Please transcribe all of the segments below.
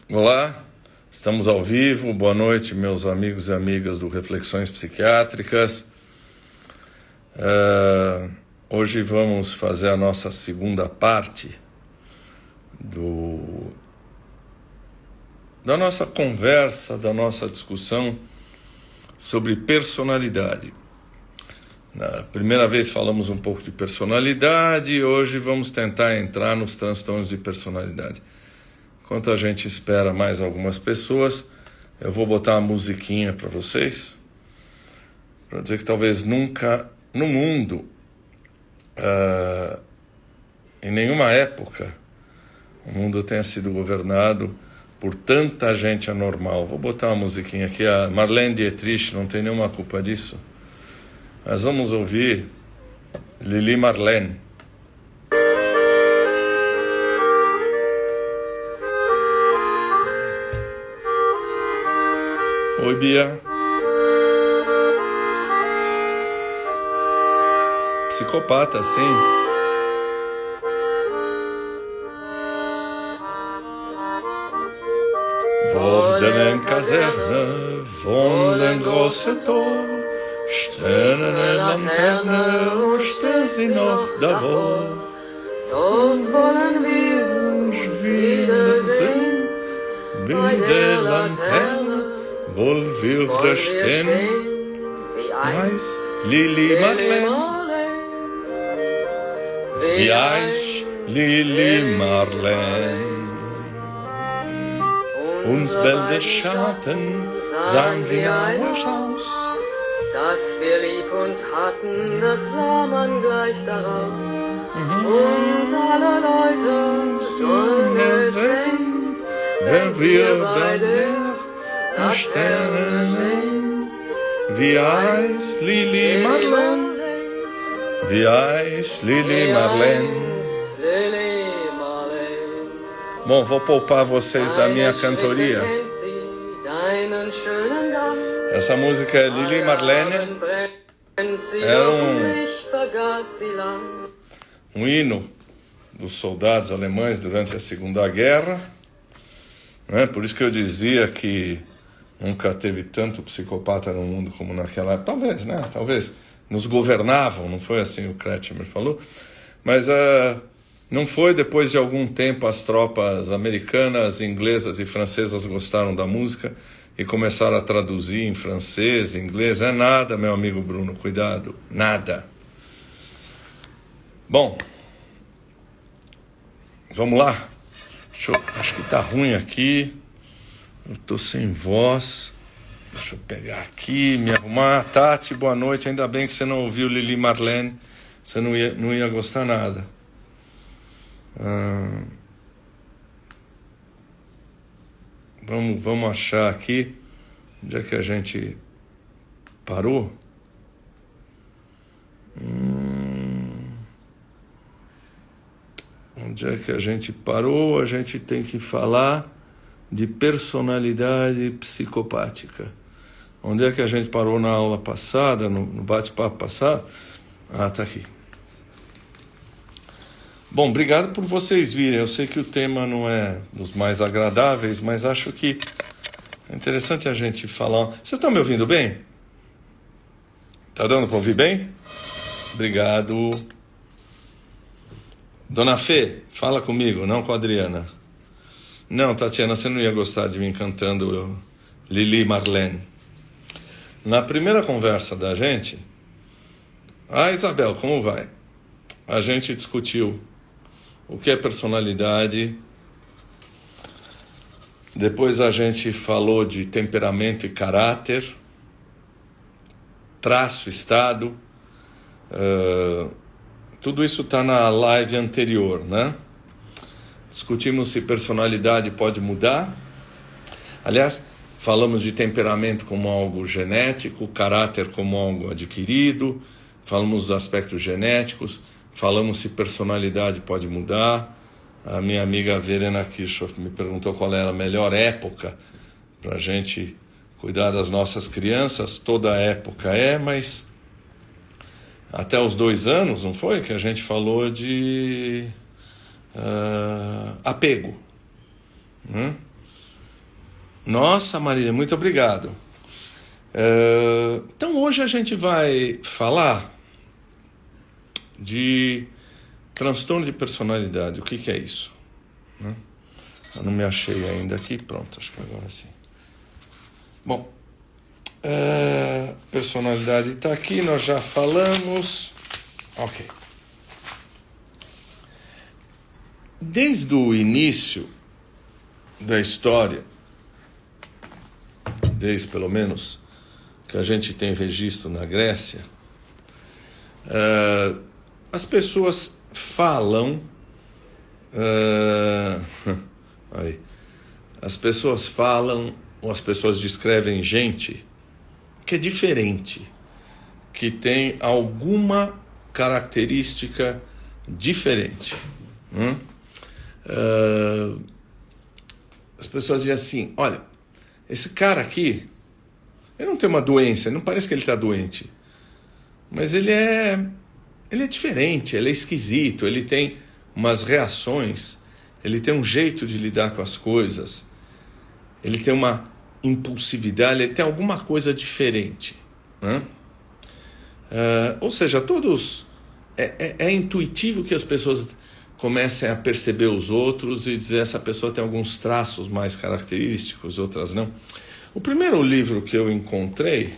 Olá, estamos ao vivo. Boa noite, meus amigos e amigas do Reflexões Psiquiátricas. Hoje vamos fazer a nossa segunda parte da nossa conversa, da nossa discussão sobre personalidade. Na primeira vez falamos um pouco de personalidade e hoje vamos tentar entrar nos transtornos de personalidade. Enquanto a gente espera mais algumas pessoas, eu vou botar uma musiquinha para vocês, para dizer que talvez nunca no mundo, em nenhuma época, o mundo tenha sido governado por tanta gente anormal. Vou botar uma musiquinha aqui, a Marlene Dietrich não tem nenhuma culpa disso. Nós vamos ouvir Lili Marlene. Oi, Bia. Psicopata, sim. Worden Kaserne, wohnen große Tor, sterne Laterne und stehen sie noch davor. Dort wollen wir uns wiedersehen, bei der Laterne wohl würde stehen, weiß Lili Marlene. Wie eins Lili Marlene. Uns beide Schatten sahen wie nauisch aus. Dass wir lieb uns hatten, das sah man gleich daraus. Und alle Leute sollen es sehen, wenn wir bei der Sterne sehen. Wie heißt Lili Marlene? Wie heißt Lili Marlene? Bom, vou poupar vocês da minha cantoria. Essa música é Lili Marlene. Era um hino dos soldados alemães durante a Segunda Guerra. Por isso que eu dizia que nunca teve tanto psicopata no mundo como naquela época. Talvez. Nos governavam, não foi assim o Kretschmer falou. Mas não foi depois de algum tempo as tropas americanas, inglesas e francesas gostaram da música e começaram a traduzir em francês, inglês. É nada, meu amigo Bruno, cuidado, nada. Bom, vamos lá. Acho que tá ruim aqui. Eu tô sem voz. Deixa eu pegar aqui, me arrumar. Tati, boa noite. Ainda bem que você não ouviu Lili Marlene. Você não ia gostar nada. Vamos achar aqui. Onde é que a gente parou? Onde é que a gente parou? A gente tem que falar de personalidade psicopática. Onde é que a gente parou na aula passada, no bate-papo passado? Tá aqui. Bom, obrigado por vocês virem. Eu sei que o tema não é dos mais agradáveis, mas acho que é interessante a gente falar. Vocês estão me ouvindo bem? Tá dando para ouvir bem? Obrigado. Dona Fê, fala comigo, não com a Adriana. Não, Tatiana, você não ia gostar de mim cantando Lili Marlene. Na primeira conversa da gente... Isabel, como vai? A gente discutiu o que é personalidade. Depois a gente falou de temperamento e caráter, traço, estado. Tudo isso está na live anterior, né? Discutimos se personalidade pode mudar. Aliás, falamos de temperamento como algo genético, caráter como algo adquirido, falamos dos aspectos genéticos, falamos se personalidade pode mudar. A minha amiga Verena Kirchhoff me perguntou qual era a melhor época para a gente cuidar das nossas crianças. Toda época mas até os 2 anos, não foi? Que a gente falou de apego. Nossa, Marília, muito obrigado. Então hoje a gente vai falar de transtorno de personalidade. O que é isso? Eu não me achei ainda aqui. Pronto, acho que agora sim. Bom, personalidade está aqui, nós já falamos. Ok. Desde o início da história, desde pelo menos que a gente tem registro na Grécia, as pessoas falam, as pessoas falam ou as pessoas descrevem gente que é diferente, que tem alguma característica diferente. As pessoas dizem assim, olha, esse cara aqui, ele não tem uma doença, não parece que ele está doente, mas ele é diferente, ele é esquisito, ele tem umas reações, ele tem um jeito de lidar com as coisas, ele tem uma impulsividade, ele tem alguma coisa diferente. Ou seja, todos... É intuitivo que as pessoas comecem a perceber os outros e dizer essa pessoa tem alguns traços mais característicos, outras não. O primeiro livro que eu encontrei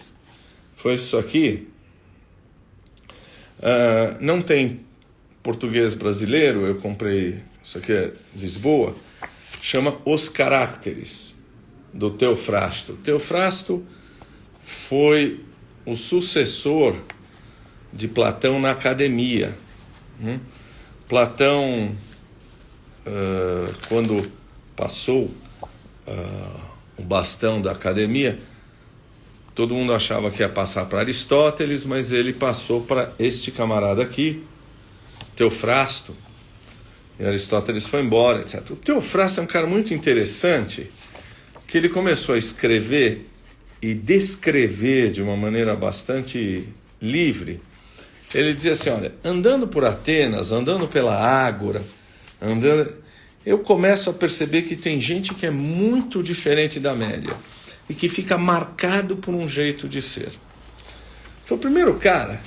foi isso aqui. Não tem português brasileiro, eu comprei, isso aqui é Lisboa, chama Os Caracteres, do Teofrasto. Teofrasto foi o sucessor de Platão na academia. Platão, quando passou o bastão da academia, todo mundo achava que ia passar para Aristóteles, mas ele passou para este camarada aqui, Teofrasto, e Aristóteles foi embora, etc. O Teofrasto é um cara muito interessante, que ele começou a escrever e descrever de uma maneira bastante livre. Ele dizia assim, olha, andando por Atenas, andando pela Ágora, eu começo a perceber que tem gente que é muito diferente da média e que fica marcado por um jeito de ser. Foi o primeiro cara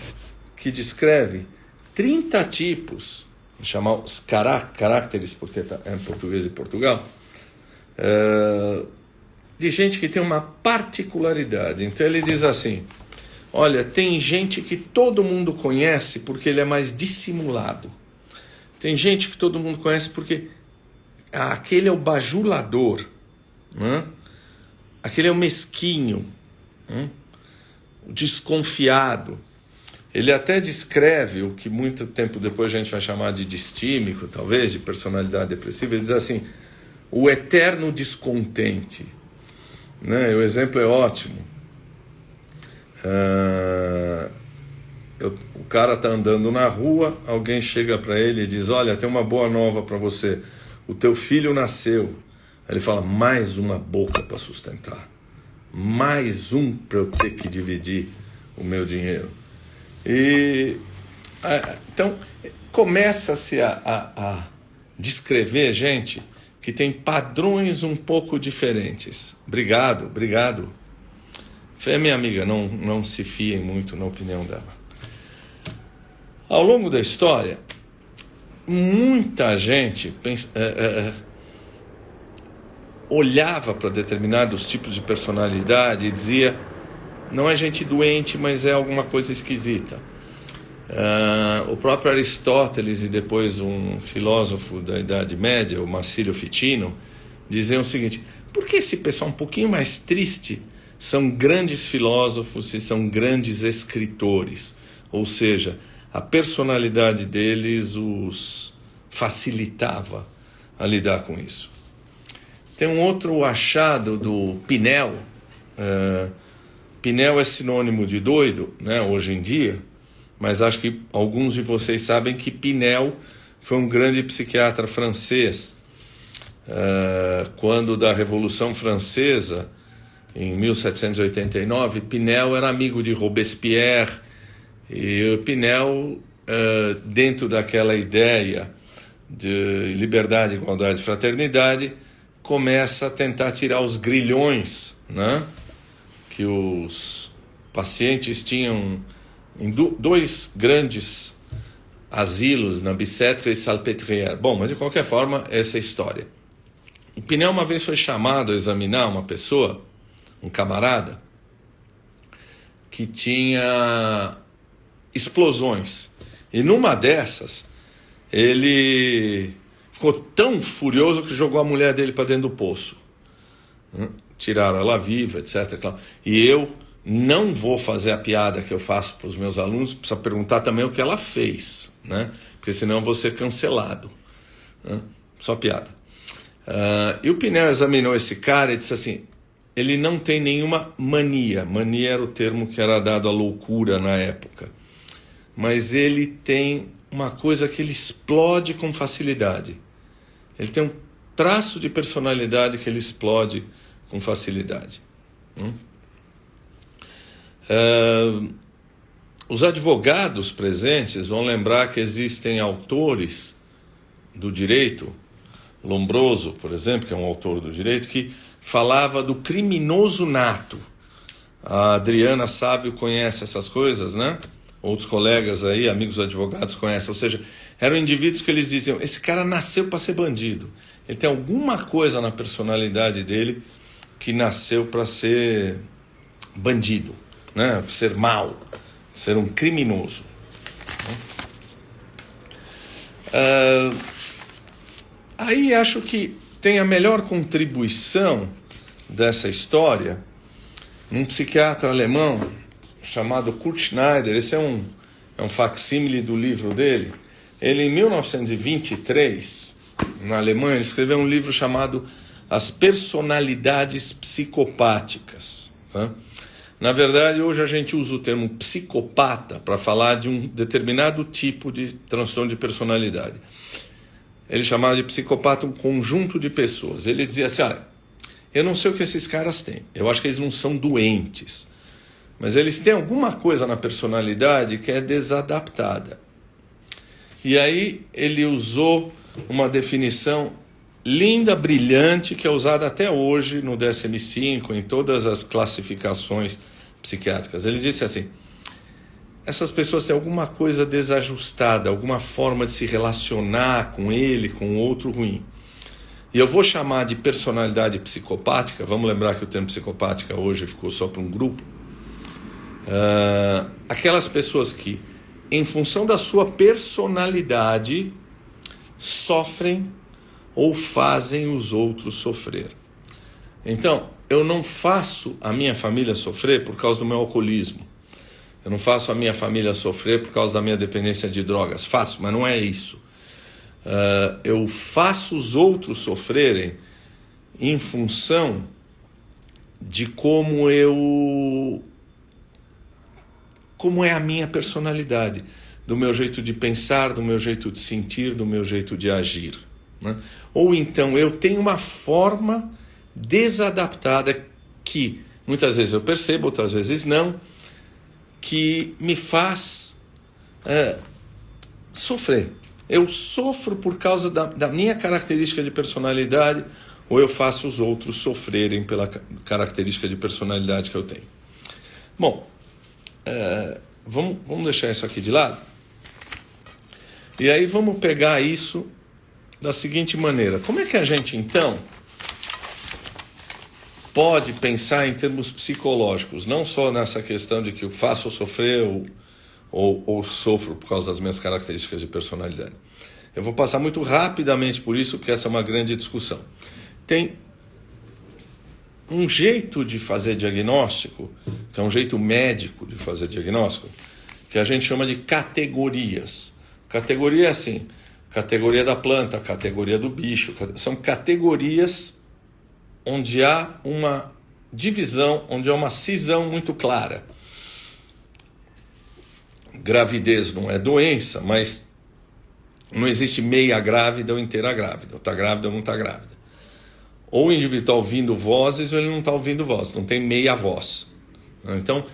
que descreve 30 tipos, vou chamar os caracteres, porque é em português de Portugal, de gente que tem uma particularidade. Então ele diz assim, olha, tem gente que todo mundo conhece porque ele é mais dissimulado. Tem gente que todo mundo conhece porque aquele é o bajulador, aquele é o mesquinho, o desconfiado. Ele até descreve o que muito tempo depois a gente vai chamar de distímico, talvez, de personalidade depressiva. Ele diz assim, o eterno descontente. O exemplo é ótimo. O cara está andando na rua, alguém chega para ele e diz, olha, tem uma boa nova para você, o teu filho nasceu. Aí ele fala, mais uma boca para sustentar, mais um para eu ter que dividir o meu dinheiro. Então começa-se a descrever gente que tem padrões um pouco diferentes. Obrigado. Fê, minha amiga, não se fiem muito na opinião dela. Ao longo da história, muita gente olhava para determinados tipos de personalidade e dizia, não é gente doente, mas é alguma coisa esquisita. O próprio Aristóteles e depois um filósofo da Idade Média, o Marcílio Ficino, diziam o seguinte, por que esse pessoal um pouquinho mais triste são grandes filósofos e são grandes escritores? Ou seja, a personalidade deles os facilitava a lidar com isso. Tem um outro achado do Pinel. Pinel é sinônimo de doido, hoje em dia, mas acho que alguns de vocês sabem que Pinel foi um grande psiquiatra francês. Quando da Revolução Francesa, em 1789, Pinel era amigo de Robespierre, e Pinel, dentro daquela ideia de liberdade, igualdade e fraternidade, começa a tentar tirar os grilhões, né, que os pacientes tinham em dois grandes asilos, na Bicêtre e Salpêtrière. Bom, mas de qualquer forma, essa é a história. O Pinel uma vez foi chamado a examinar uma pessoa, um camarada, que tinha explosões. E numa dessas, ele ficou tão furioso que jogou a mulher dele para dentro do poço. Tiraram ela viva, etc. E eu não vou fazer a piada que eu faço para os meus alunos, precisa perguntar também o que ela fez, né? Porque senão eu vou ser cancelado. Só piada. E o Pinel examinou esse cara e disse assim, ele não tem nenhuma mania. Mania era o termo que era dado à loucura na época. Mas ele tem uma coisa que ele explode com facilidade. Ele tem um traço de personalidade que ele explode com facilidade. Os advogados presentes vão lembrar que existem autores do direito, Lombroso, por exemplo, que é um autor do direito, que falava do criminoso nato. A Adriana Sábio conhece essas coisas, né? Outros colegas aí, amigos advogados, conhecem. Ou seja, eram indivíduos que eles diziam, esse cara nasceu para ser bandido. Ele tem alguma coisa na personalidade dele que nasceu para ser bandido, né? Ser mau, ser um criminoso. Aí acho que tem a melhor contribuição dessa história num psiquiatra alemão chamado Kurt Schneider. Esse é um facsímile do livro dele. Ele, em 1923, na Alemanha, ele escreveu um livro chamado As Personalidades Psicopáticas. Tá? Na verdade, hoje a gente usa o termo psicopata para falar de um determinado tipo de transtorno de personalidade. Ele chamava de psicopata um conjunto de pessoas. Ele dizia assim, olha, eu não sei o que esses caras têm. Eu acho que eles não são doentes. Mas eles têm alguma coisa na personalidade que é desadaptada. E aí ele usou uma definição linda, brilhante, que é usada até hoje no DSM-5, em todas as classificações psiquiátricas. Ele disse assim, essas pessoas têm alguma coisa desajustada, alguma forma de se relacionar com ele, com outro ruim. E eu vou chamar de personalidade psicopática, vamos lembrar que o termo psicopática hoje ficou só para um grupo, aquelas pessoas que, em função da sua personalidade, sofrem ou fazem os outros sofrer. Então, eu não faço a minha família sofrer por causa do meu alcoolismo. Eu não faço a minha família sofrer por causa da minha dependência de drogas. Faço, mas não é isso. Eu faço os outros sofrerem em função de como é a minha personalidade, do meu jeito de pensar, do meu jeito de sentir, do meu jeito de agir, né? Ou então eu tenho uma forma desadaptada que muitas vezes eu percebo, outras vezes não, que me faz sofrer. Eu sofro por causa da minha característica de personalidade, ou eu faço os outros sofrerem pela característica de personalidade que eu tenho. Bom, vamos deixar isso aqui de lado. E aí vamos pegar isso da seguinte maneira. Como é que a gente, então, pode pensar em termos psicológicos, não só nessa questão de que eu faço sofrer ou sofro por causa das minhas características de personalidade. Eu vou passar muito rapidamente por isso, porque essa é uma grande discussão. Tem um jeito de fazer diagnóstico, que é um jeito médico de fazer diagnóstico, que a gente chama de categorias. Categoria é assim, categoria da planta, categoria do bicho, são categorias onde há uma divisão, onde há uma cisão muito clara. Gravidez não é doença, mas não existe meia grávida ou inteira grávida, ou está grávida ou não está grávida. Ou o indivíduo está ouvindo vozes ou ele não está ouvindo vozes, não tem meia voz. Então,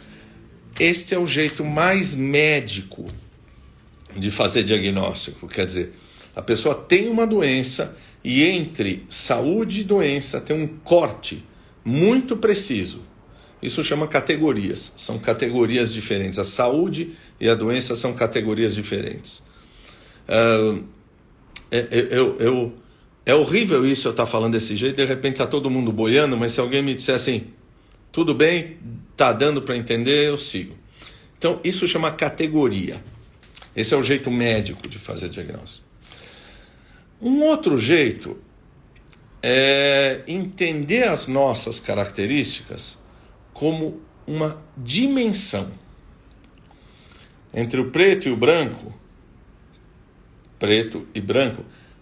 este é o jeito mais médico de fazer diagnóstico, quer dizer, a pessoa tem uma doença e entre saúde e doença tem um corte muito preciso. Isso chama categorias, são categorias diferentes. A saúde e a doença são categorias diferentes. É horrível isso, eu estar falando desse jeito, de repente está todo mundo boiando, mas se alguém me disser assim, tudo bem, está dando para entender, eu sigo. Então, isso chama categoria. Esse é o jeito médico de fazer diagnóstico. Um outro jeito é entender as nossas características como uma dimensão. Entre o preto e o branco,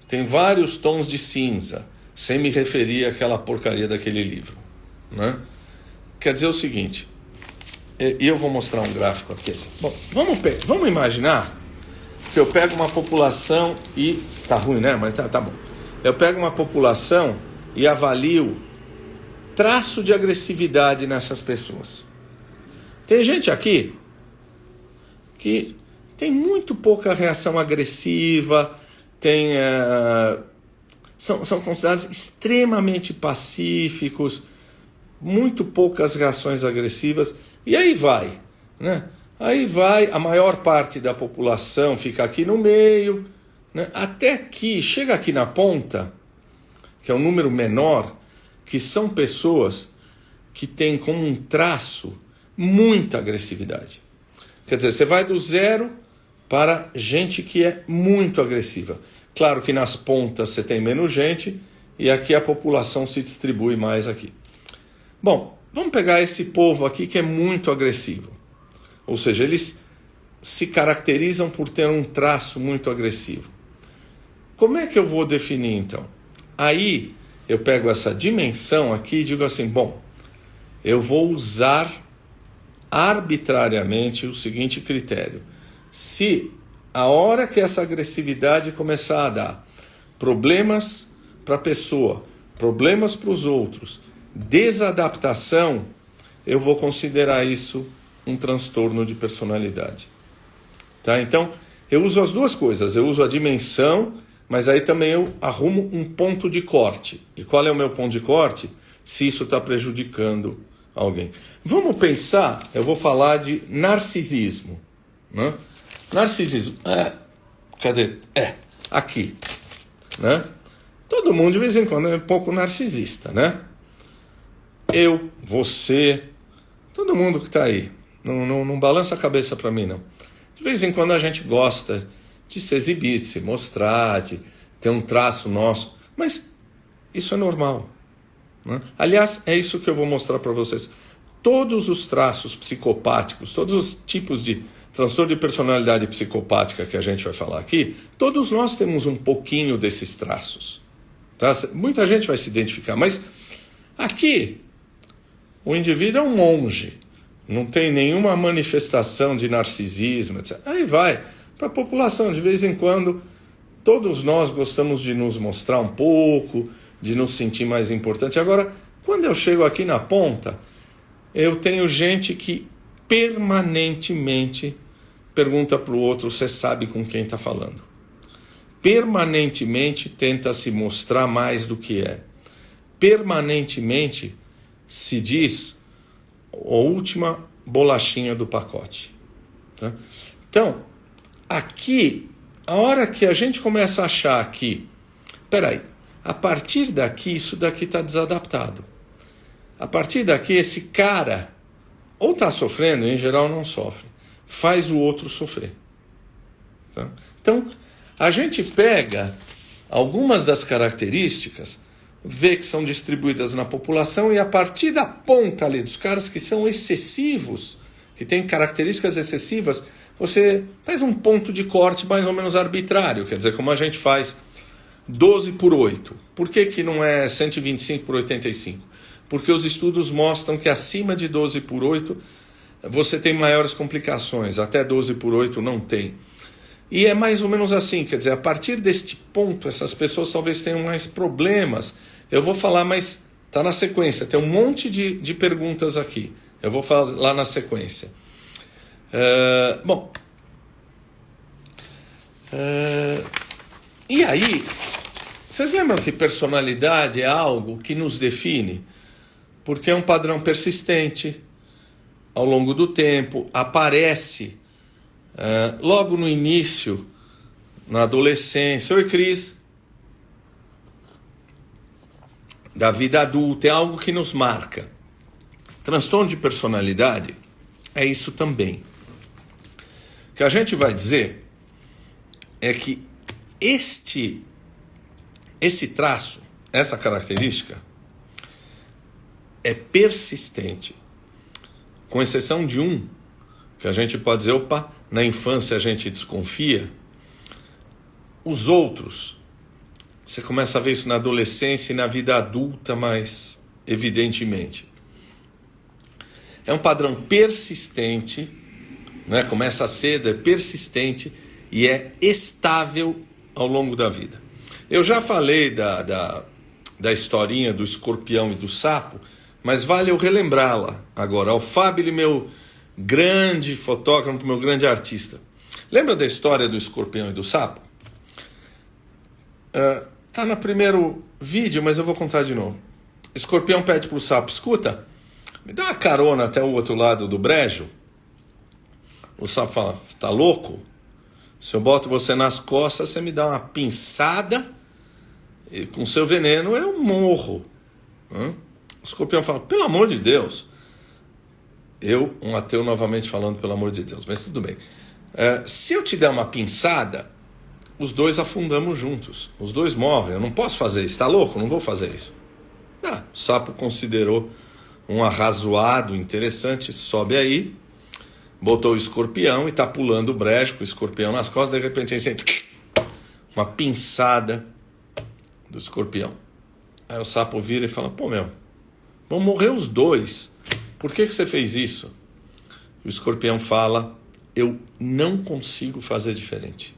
tem vários tons de cinza, sem me referir àquela porcaria daquele livro, né? Quer dizer o seguinte, e eu vou mostrar um gráfico aqui. Bom, vamos imaginar que eu pego uma população e... Tá ruim, né? Mas tá bom. Eu pego uma população e avalio traço de agressividade nessas pessoas. Tem gente aqui que tem muito pouca reação agressiva, são considerados extremamente pacíficos, muito poucas reações agressivas, e aí vai, né? Aí vai, a maior parte da população fica aqui no meio, né? Até que chega aqui na ponta, que é um número menor, que são pessoas que têm como um traço muita agressividade. Quer dizer, você vai do 0 para gente que é muito agressiva. Claro que nas pontas você tem menos gente e aqui a população se distribui mais aqui. Bom, vamos pegar esse povo aqui que é muito agressivo. Ou seja, eles se caracterizam por ter um traço muito agressivo. Como é que eu vou definir então? Aí eu pego essa dimensão aqui e digo assim, bom, eu vou usar arbitrariamente o seguinte critério. Se a hora que essa agressividade começar a dar problemas para a pessoa, problemas para os outros, desadaptação, eu vou considerar isso um transtorno de personalidade. Tá? Então, eu uso as duas coisas. Eu uso a dimensão, mas aí também eu arrumo um ponto de corte. E qual é o meu ponto de corte? Se isso está prejudicando alguém. Vamos pensar, eu vou falar de narcisismo. Né? Narcisismo. Cadê? Aqui. Né? Todo mundo de vez em quando é um pouco narcisista, né? Eu, você, todo mundo que está aí. Não balança a cabeça para mim, não. De vez em quando a gente gosta de se exibir, de se mostrar, de ter um traço nosso. Mas isso é normal. Né? Aliás, é isso que eu vou mostrar para vocês. Todos os traços psicopáticos, todos os tipos de transtorno de personalidade psicopática que a gente vai falar aqui, todos nós temos um pouquinho desses traços. Tá? Muita gente vai se identificar, mas aqui o indivíduo é um monge, não tem nenhuma manifestação de narcisismo, etc. Aí vai, para a população, de vez em quando, todos nós gostamos de nos mostrar um pouco, de nos sentir mais importante. Agora, quando eu chego aqui na ponta, eu tenho gente que permanentemente pergunta para o outro, você sabe com quem está falando. Permanentemente tenta se mostrar mais do que é. Permanentemente se diz a última bolachinha do pacote. Tá? Então, aqui, a hora que a gente começa a achar que, peraí, a partir daqui, isso daqui está desadaptado. A partir daqui, esse cara ou está sofrendo, em geral não sofre, faz o outro sofrer. Tá? Então, a gente pega algumas das características, vê que são distribuídas na população e a partir da ponta ali dos caras que são excessivos, que têm características excessivas, você faz um ponto de corte mais ou menos arbitrário, quer dizer, como a gente faz 12 por 8. Por que não é 125 por 85? Porque os estudos mostram que acima de 12 por 8 você tem maiores complicações, até 12 por 8 não tem. E é mais ou menos assim, quer dizer, a partir deste ponto, essas pessoas talvez tenham mais problemas. Eu vou falar, mas está na sequência, tem um monte de perguntas aqui. Eu vou falar lá na sequência. E aí, Vocês lembram que personalidade é algo que nos define? Porque é um padrão persistente, ao longo do tempo, aparece logo no início, na adolescência. Oi, Cris. Da vida adulta, é algo que nos marca. Transtorno de personalidade é isso também. O que a gente vai dizer é que esse traço, essa característica, é persistente, com exceção de um, que a gente pode dizer, opa, na infância a gente desconfia. Os outros, você começa a ver isso na adolescência e na vida adulta mais evidentemente. É um padrão persistente, né? Começa cedo, é persistente e é estável ao longo da vida. Eu já falei da historinha do escorpião e do sapo, mas vale eu relembrá-la agora. O Fábio, meu grande fotógrafo, meu grande artista. Lembra da história do escorpião e do sapo? Tá no primeiro vídeo, mas eu vou contar de novo. Escorpião pede pro sapo, escuta, me dá uma carona até o outro lado do brejo. O sapo fala, tá louco? Se eu boto você nas costas, você me dá uma pinçada e com seu veneno eu morro. O escorpião fala, pelo amor de Deus. Eu, um ateu novamente falando pelo amor de Deus, mas tudo bem. Se eu te der uma pinçada, os dois afundamos juntos. Os dois morrem. Eu não posso fazer isso. Está louco? Não vou fazer isso. O sapo considerou um arrazoado interessante. Sobe aí. Botou o escorpião e está pulando o brejo com o escorpião nas costas. De repente, assim, uma pinçada do escorpião. Aí o sapo vira e fala, pô, vão morrer os dois. Por que você fez isso? O escorpião fala, eu não consigo fazer diferente.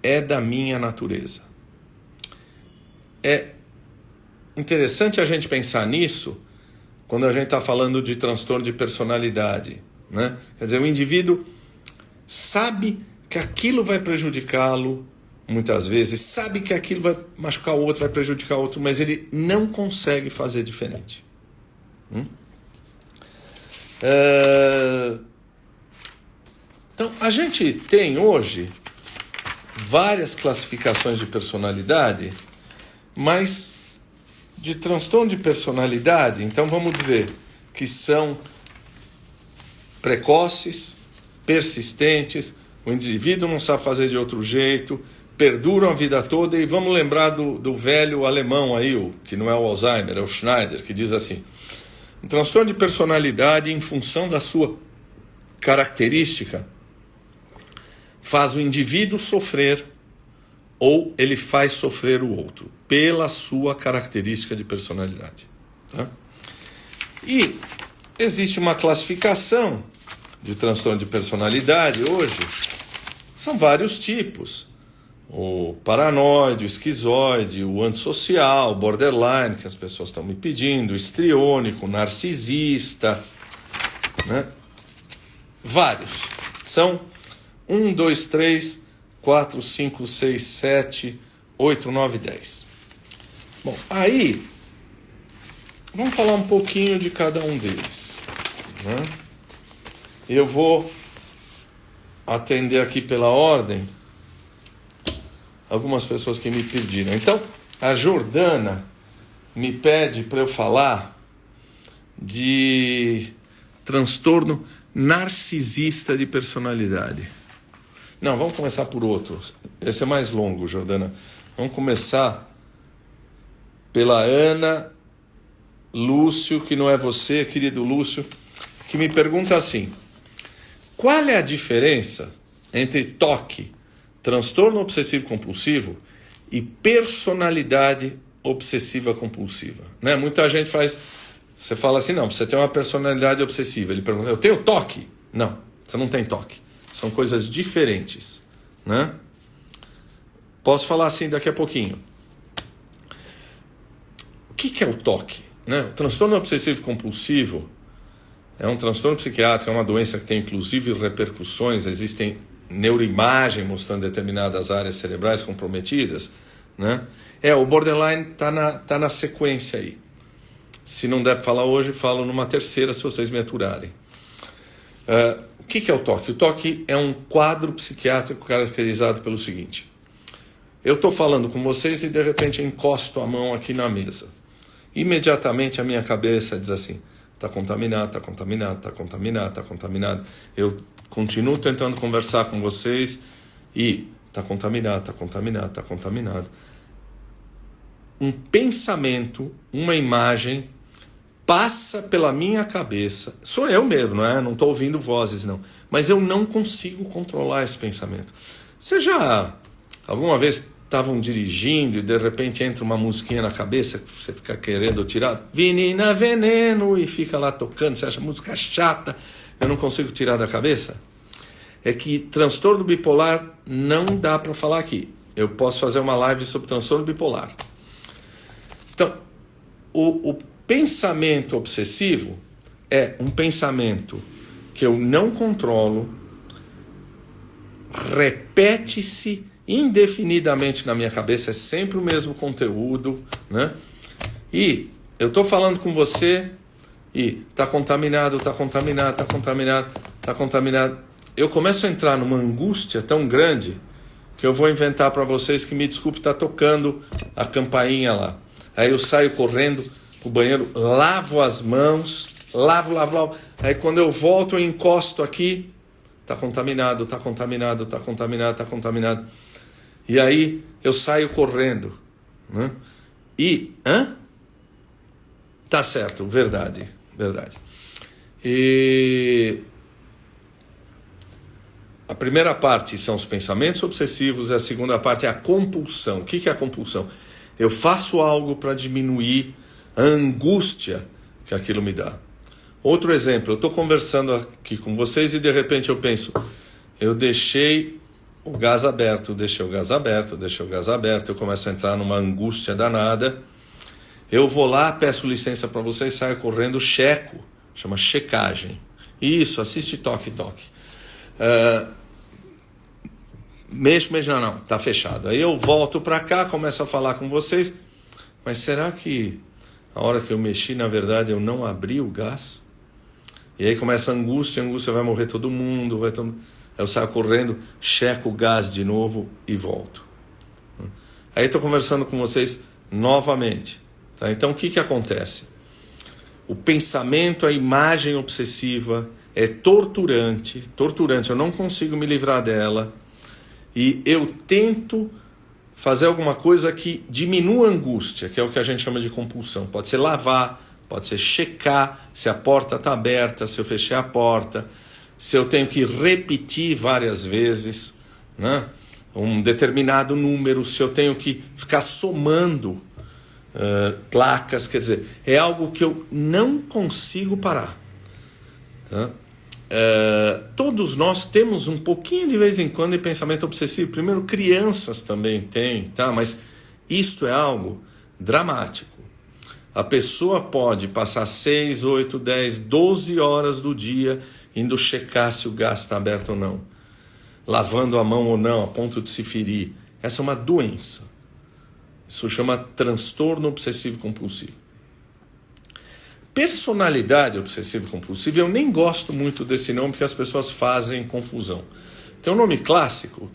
É da minha natureza. É interessante a gente pensar nisso quando a gente está falando de transtorno de personalidade, né? Quer dizer, o indivíduo sabe que aquilo vai prejudicá-lo muitas vezes, sabe que aquilo vai machucar o outro, vai prejudicar o outro, mas ele não consegue fazer diferente. Então, a gente tem hoje várias classificações de personalidade, mas de transtorno de personalidade, então vamos dizer que são precoces, persistentes, o indivíduo não sabe fazer de outro jeito, perduram a vida toda, e vamos lembrar do velho alemão aí, que não é o Alzheimer, é o Schneider, que diz assim, um transtorno de personalidade em função da sua característica faz o indivíduo sofrer ou ele faz sofrer o outro pela sua característica de personalidade. Tá? E existe uma classificação de transtorno de personalidade hoje, são vários tipos. O paranoide, o esquizoide, o antissocial, o borderline, que as pessoas estão me pedindo, o histriônico, o narcisista, né? Vários. São 1, 2, 3, 4, 5, 6, 7, 8, 9, 10. Bom, aí vamos falar um pouquinho de cada um deles, né? Eu vou atender aqui pela ordem algumas pessoas que me pediram. Então, a Jordana me pede para eu falar de transtorno narcisista de personalidade. Não, vamos começar por outros. Esse é mais longo, Jordana. Vamos começar pela Ana Lúcio, que não é você, querido Lúcio, que me pergunta assim, qual é a diferença entre TOC, transtorno obsessivo compulsivo, e personalidade obsessiva compulsiva? Né? Muita gente você fala assim, não, você tem uma personalidade obsessiva. Ele pergunta, eu tenho TOC? Não, você não tem TOC. São coisas diferentes, né? Posso falar assim daqui a pouquinho. O que é o TOC? Né? O transtorno obsessivo compulsivo é um transtorno psiquiátrico, é uma doença que tem inclusive repercussões, existem neuroimagem mostrando determinadas áreas cerebrais comprometidas né? O borderline tá na sequência aí. Se não der para falar hoje, falo numa terceira, se vocês me aturarem. O que é o toque? O toque é um quadro psiquiátrico caracterizado pelo seguinte: eu estou falando com vocês e de repente encosto a mão aqui na mesa. Imediatamente a minha cabeça diz assim: está contaminado, está contaminado, está contaminado, está contaminado. Eu continuo tentando conversar com vocês e está contaminado, está contaminado, está contaminado. Um pensamento, uma imagem passa pela minha cabeça. Sou eu mesmo, não estou ouvindo vozes, não. Mas eu não consigo controlar esse pensamento. Você já alguma vez estavam dirigindo e de repente entra uma musiquinha na cabeça que você fica querendo tirar? Menina Veneno, e fica lá tocando, você acha música chata, eu não consigo tirar da cabeça? É que transtorno bipolar não dá para falar aqui. Eu posso fazer uma live sobre transtorno bipolar. Então, o pensamento obsessivo é um pensamento que eu não controlo, repete-se indefinidamente na minha cabeça, é sempre o mesmo conteúdo, né? E eu estou falando com você e está contaminado, está contaminado, está contaminado, está contaminado. Eu começo a entrar numa angústia tão grande que eu vou inventar para vocês que, me desculpe, está tocando a campainha lá. Aí eu saio correndo pro banheiro, lavo as mãos, lavo. Aí quando eu volto, eu encosto aqui, tá contaminado. E aí eu saio correndo, né? Tá certo, verdade. E a primeira parte são os pensamentos obsessivos, e a segunda parte é a compulsão. O que é a compulsão? Eu faço algo para diminuir a angústia que aquilo me dá. Outro exemplo, eu estou conversando aqui com vocês e de repente eu penso: eu deixei o gás aberto, eu começo a entrar numa angústia danada. Eu vou lá, peço licença para vocês, saio correndo, checo, chama checagem. Isso, assiste Toque. Mexo, não, tá fechado. Aí eu volto para cá, começo a falar com vocês, mas será que a hora que eu mexi, na verdade, eu não abri o gás? E aí começa a angústia, vai morrer todo mundo, Aí eu saio correndo, checo o gás de novo e volto. Aí estou conversando com vocês novamente. Tá? Então o que acontece? O pensamento, a imagem obsessiva é torturante, eu não consigo me livrar dela. E eu tento fazer alguma coisa que diminua a angústia, que é o que a gente chama de compulsão. Pode ser lavar, pode ser checar se a porta está aberta, se eu fechei a porta, se eu tenho que repetir várias vezes, né, um determinado número, se eu tenho que ficar somando placas, quer dizer, é algo que eu não consigo parar. Tá? Todos nós temos um pouquinho de vez em quando de pensamento obsessivo. Primeiro, crianças também têm, tá? Mas isto é algo dramático. A pessoa pode passar 6, 8, 10, 12 horas do dia indo checar se o gás está aberto ou não, lavando a mão ou não, a ponto de se ferir. Essa é uma doença. Isso chama transtorno obsessivo compulsivo. Personalidade obsessivo-compulsiva, eu nem gosto muito desse nome porque as pessoas fazem confusão. Tem um nome clássico,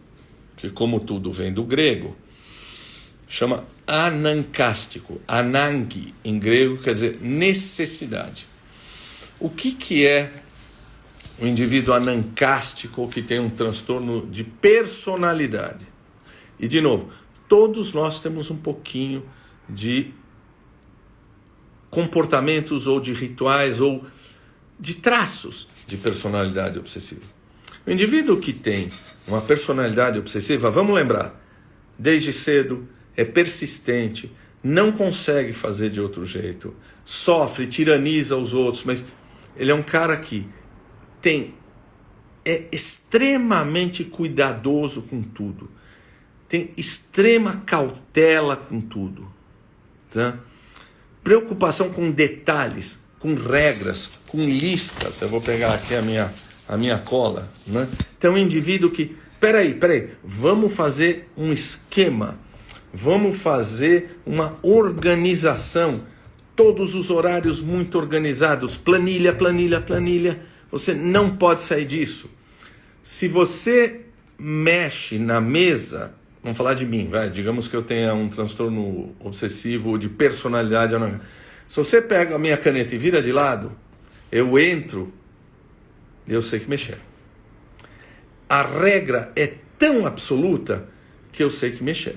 que como tudo vem do grego, chama anancástico. Anangi, em grego, quer dizer necessidade. O que é o indivíduo anancástico que tem um transtorno de personalidade? E, de novo, todos nós temos um pouquinho de comportamentos ou de rituais ou de traços de personalidade obsessiva. O indivíduo que tem uma personalidade obsessiva, vamos lembrar, desde cedo é persistente, não consegue fazer de outro jeito, sofre, tiraniza os outros, mas ele é um cara que é extremamente cuidadoso com tudo, tem extrema cautela com tudo, tá? Preocupação com detalhes, com regras, com listas. Eu vou pegar aqui a minha cola, né? Então, um indivíduo que, peraí, vamos fazer um esquema, Vamos fazer uma organização, todos os horários muito organizados, planilha, planilha, planilha. Você não pode sair disso. Se você mexe na mesa, vamos falar de mim, digamos que eu tenha um transtorno obsessivo de personalidade. Se você pega a minha caneta e vira de lado, eu entro, eu sei que mexer. A regra é tão absoluta que eu sei que mexer.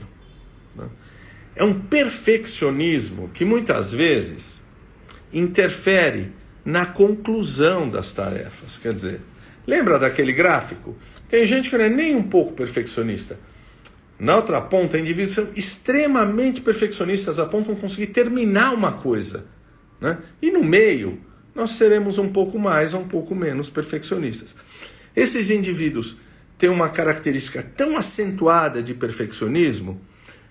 É um perfeccionismo que muitas vezes interfere na conclusão das tarefas. Quer dizer, lembra daquele gráfico? Tem gente que não é nem um pouco perfeccionista. Na outra ponta, indivíduos são extremamente perfeccionistas a ponto de não conseguir terminar uma coisa, né? E no meio, nós seremos um pouco mais ou um pouco menos perfeccionistas. Esses indivíduos têm uma característica tão acentuada de perfeccionismo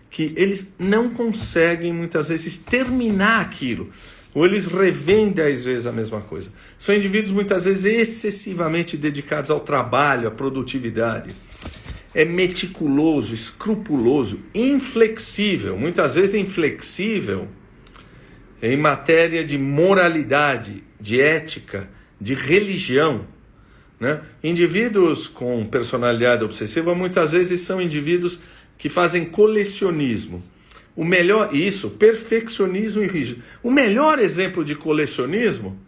que eles não conseguem, muitas vezes, terminar aquilo. Ou eles revêem 10 vezes a mesma coisa. São indivíduos, muitas vezes, excessivamente dedicados ao trabalho, à produtividade. É meticuloso, escrupuloso, inflexível. Muitas vezes inflexível em matéria de moralidade, de ética, de religião, né? Indivíduos com personalidade obsessiva, muitas vezes, são indivíduos que fazem colecionismo. O melhor, isso, perfeccionismo e rígido. O melhor exemplo de colecionismo,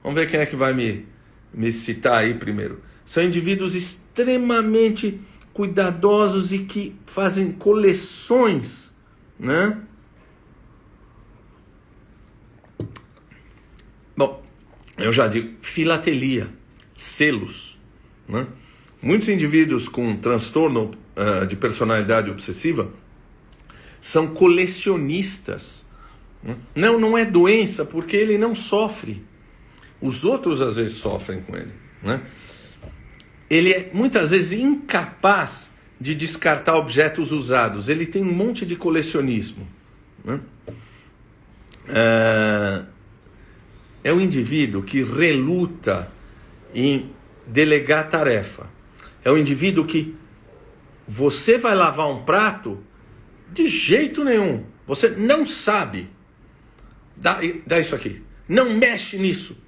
vamos ver quem é que vai me citar aí primeiro. São indivíduos extremamente cuidadosos e que fazem coleções, né? Bom, eu já digo, filatelia, selos, né? Muitos indivíduos com transtorno de personalidade obsessiva são colecionistas. Não é doença, porque ele não sofre. Os outros às vezes sofrem com ele, né? Ele é muitas vezes incapaz de descartar objetos usados. Ele tem um monte de colecionismo, né? É um indivíduo que reluta em delegar tarefa. É um indivíduo que você vai lavar um prato, de jeito nenhum. Você não sabe. Dá isso aqui. Não mexe nisso.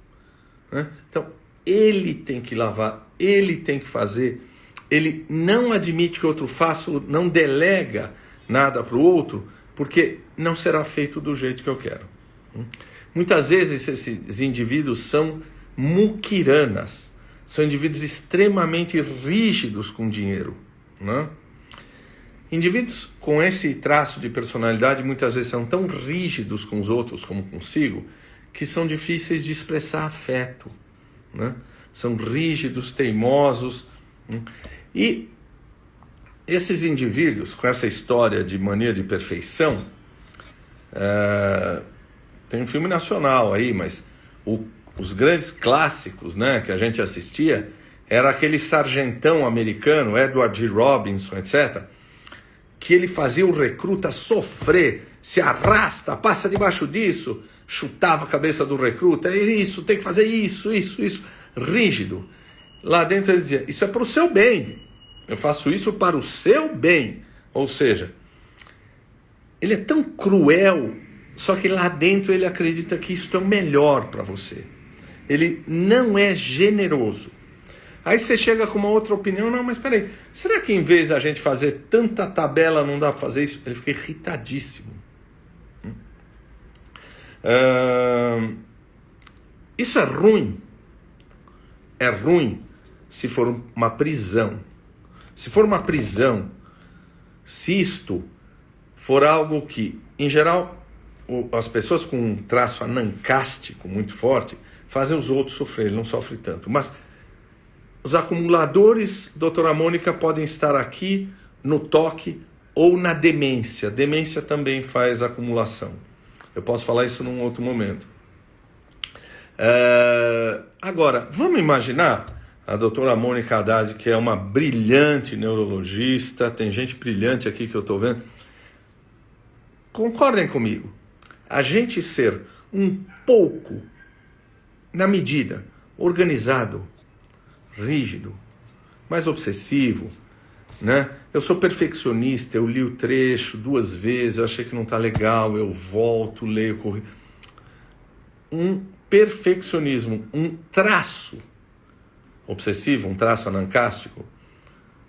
Então, ele tem que lavar, ele tem que fazer. Ele não admite que outro faça, não delega nada para o outro, porque não será feito do jeito que eu quero. Muitas vezes esses indivíduos são muquiranas. São indivíduos extremamente rígidos com dinheiro, né? Indivíduos com esse traço de personalidade muitas vezes são tão rígidos com os outros como consigo, que são difíceis de expressar afeto, né? São rígidos, teimosos. E esses indivíduos com essa história de mania de perfeição, tem um filme nacional aí, mas os grandes clássicos, né, que a gente assistia, era aquele sargentão americano, Edward G. Robinson, etc., que ele fazia o recruta sofrer, se arrasta, passa debaixo disso, chutava a cabeça do recruta, isso, tem que fazer isso, rígido. Lá dentro ele dizia, isso é para o seu bem, eu faço isso para o seu bem. Ou seja, ele é tão cruel, só que lá dentro ele acredita que isso é o melhor para você. Ele não é generoso. Aí você chega com uma outra opinião, não, mas peraí, será que em vez de a gente fazer tanta tabela não dá para fazer isso? Ele fica irritadíssimo. Isso é ruim. É ruim se for uma prisão. Se for uma prisão, se isto for algo que, em geral, as pessoas com um traço anancástico muito forte fazem os outros sofrer, ele não sofre tanto. Mas os acumuladores, doutora Mônica, podem estar aqui no toque ou na demência. Demência também faz acumulação. Eu posso falar isso num outro momento. Agora, vamos imaginar a doutora Mônica Haddad, que é uma brilhante neurologista, tem gente brilhante aqui que eu estou vendo. Concordem comigo. A gente ser um pouco, na medida, organizado, rígido, mais obsessivo, né? Eu sou perfeccionista, eu li o trecho 2 vezes, eu achei que não está legal, eu volto, leio, corrijo. Um perfeccionismo, um traço obsessivo, um traço anancástico,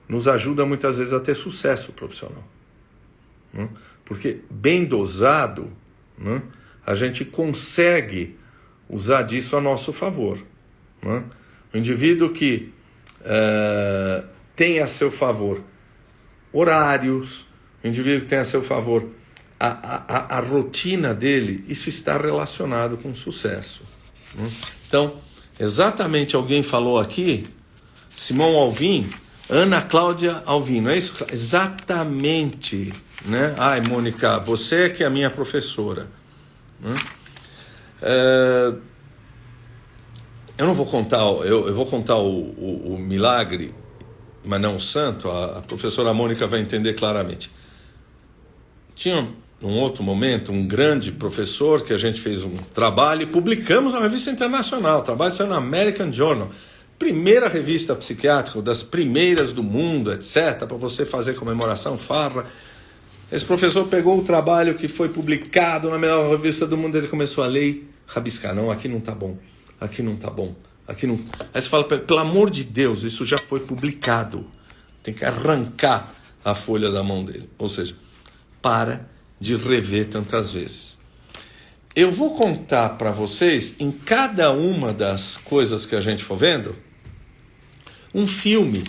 nos ajuda muitas vezes a ter sucesso profissional. Né? Porque bem dosado, né, a gente consegue usar disso a nosso favor. Né? O indivíduo que tem a seu favor horários, o indivíduo que tem a seu favor a rotina dele, isso está relacionado com sucesso. Né? Então, exatamente alguém falou aqui, Simão Alvim, Ana Cláudia Alvim, não é isso? Exatamente. Né? Ai, Mônica, você que é a minha professora. Né? Eu não vou contar, eu vou contar o milagre, mas não o santo, a professora Mônica vai entender claramente. Tinha num outro momento um grande professor que a gente fez um trabalho e publicamos na revista internacional, o trabalho saiu na American Journal, primeira revista psiquiátrica, das primeiras do mundo, etc., para você fazer comemoração, farra. Esse professor pegou o trabalho que foi publicado na melhor revista do mundo, ele começou a ler e rabiscar, não, aqui não está bom, aqui não está bom, aqui não... Aí você fala, pelo amor de Deus, isso já foi publicado, tem que arrancar a folha da mão dele, ou seja, para de rever tantas vezes. Eu vou contar para vocês, em cada uma das coisas que a gente for vendo, um filme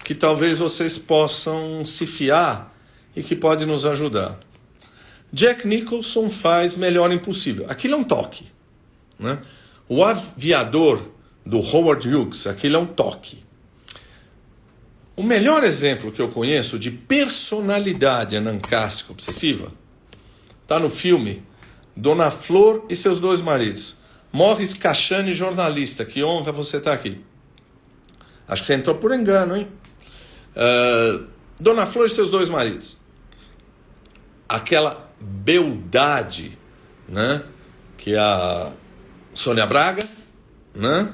que talvez vocês possam se fiar e que pode nos ajudar. Jack Nicholson faz Melhor Impossível. Aquilo é um toque. Né? O Aviador, do Howard Hughes, aquilo é um toque. O melhor exemplo que eu conheço de personalidade anancástica obsessiva está no filme Dona Flor e seus 2 maridos. Morris Kachane, jornalista, que honra você estar aqui. Acho que você entrou por engano, hein? Dona Flor e seus 2 maridos. Aquela beldade, né? Que é a Sônia Braga, né?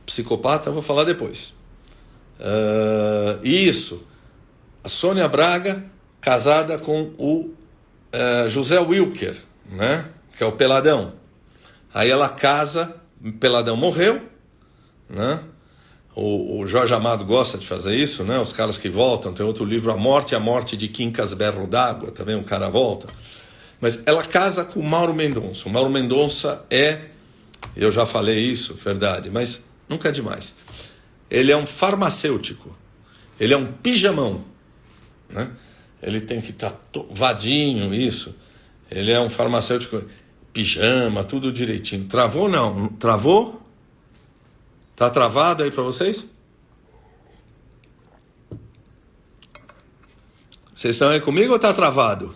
Psicopata, eu vou falar depois. Isso, a Sônia Braga casada com o José Wilker, né? Que é o Peladão. Aí ela casa, o Peladão morreu, né? O Jorge Amado gosta de fazer isso, né? Os caras que voltam, tem outro livro, A Morte de Quincas Berro d'Água, também um cara volta. Mas ela casa com o Mauro Mendonça. O Mauro Mendonça eu já falei isso, verdade, mas nunca é demais. Ele é um farmacêutico, ele é um pijamão, né? Ele tem que estar vadinho, isso. Ele é um farmacêutico, pijama, tudo direitinho. Travou não? Travou? Tá travado aí para vocês? Vocês estão aí comigo ou tá travado?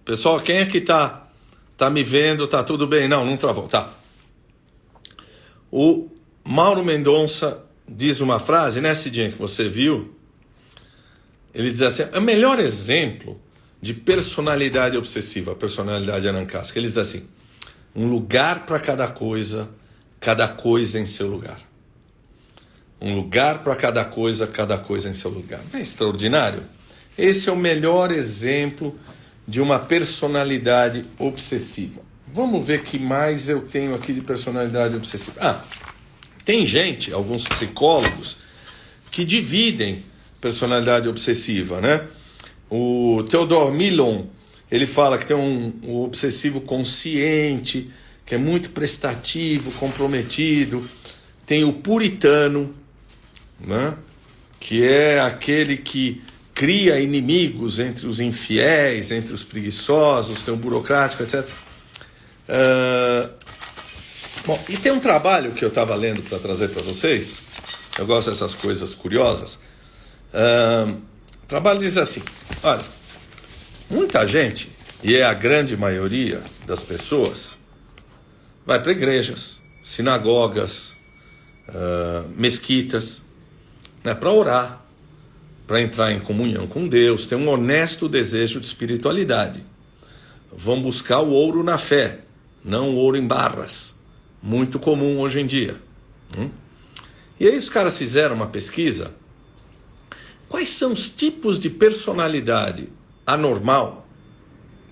Pessoal, quem é que tá me vendo? Tá tudo bem? Não travou, tá. O Mauro Mendonça diz uma frase, né, Cidinha, que você viu? Ele diz assim, é o melhor exemplo de personalidade obsessiva, personalidade anancástica. Ele diz assim, um lugar para cada coisa em seu lugar. Um lugar para cada coisa em seu lugar. É extraordinário. Esse é o melhor exemplo de uma personalidade obsessiva. Vamos ver o que mais eu tenho aqui de personalidade obsessiva. Tem gente, alguns psicólogos, que dividem personalidade obsessiva, né? O Theodore Millon, ele fala que tem um obsessivo consciente, que é muito prestativo, comprometido. Tem o puritano, né? Que é aquele que cria inimigos entre os infiéis, entre os preguiçosos, tem o burocrático, etc. Bom, e tem um trabalho que eu estava lendo para trazer para vocês. Eu gosto dessas coisas curiosas. O trabalho diz assim, olha, muita gente, e é a grande maioria das pessoas, vai para igrejas, sinagogas, mesquitas, né, para orar, para entrar em comunhão com Deus, tem um honesto desejo de espiritualidade. Vão buscar o ouro na fé, não o ouro em barras. muito comum hoje em dia. E aí os caras fizeram uma pesquisa. Quais são os tipos de personalidade anormal,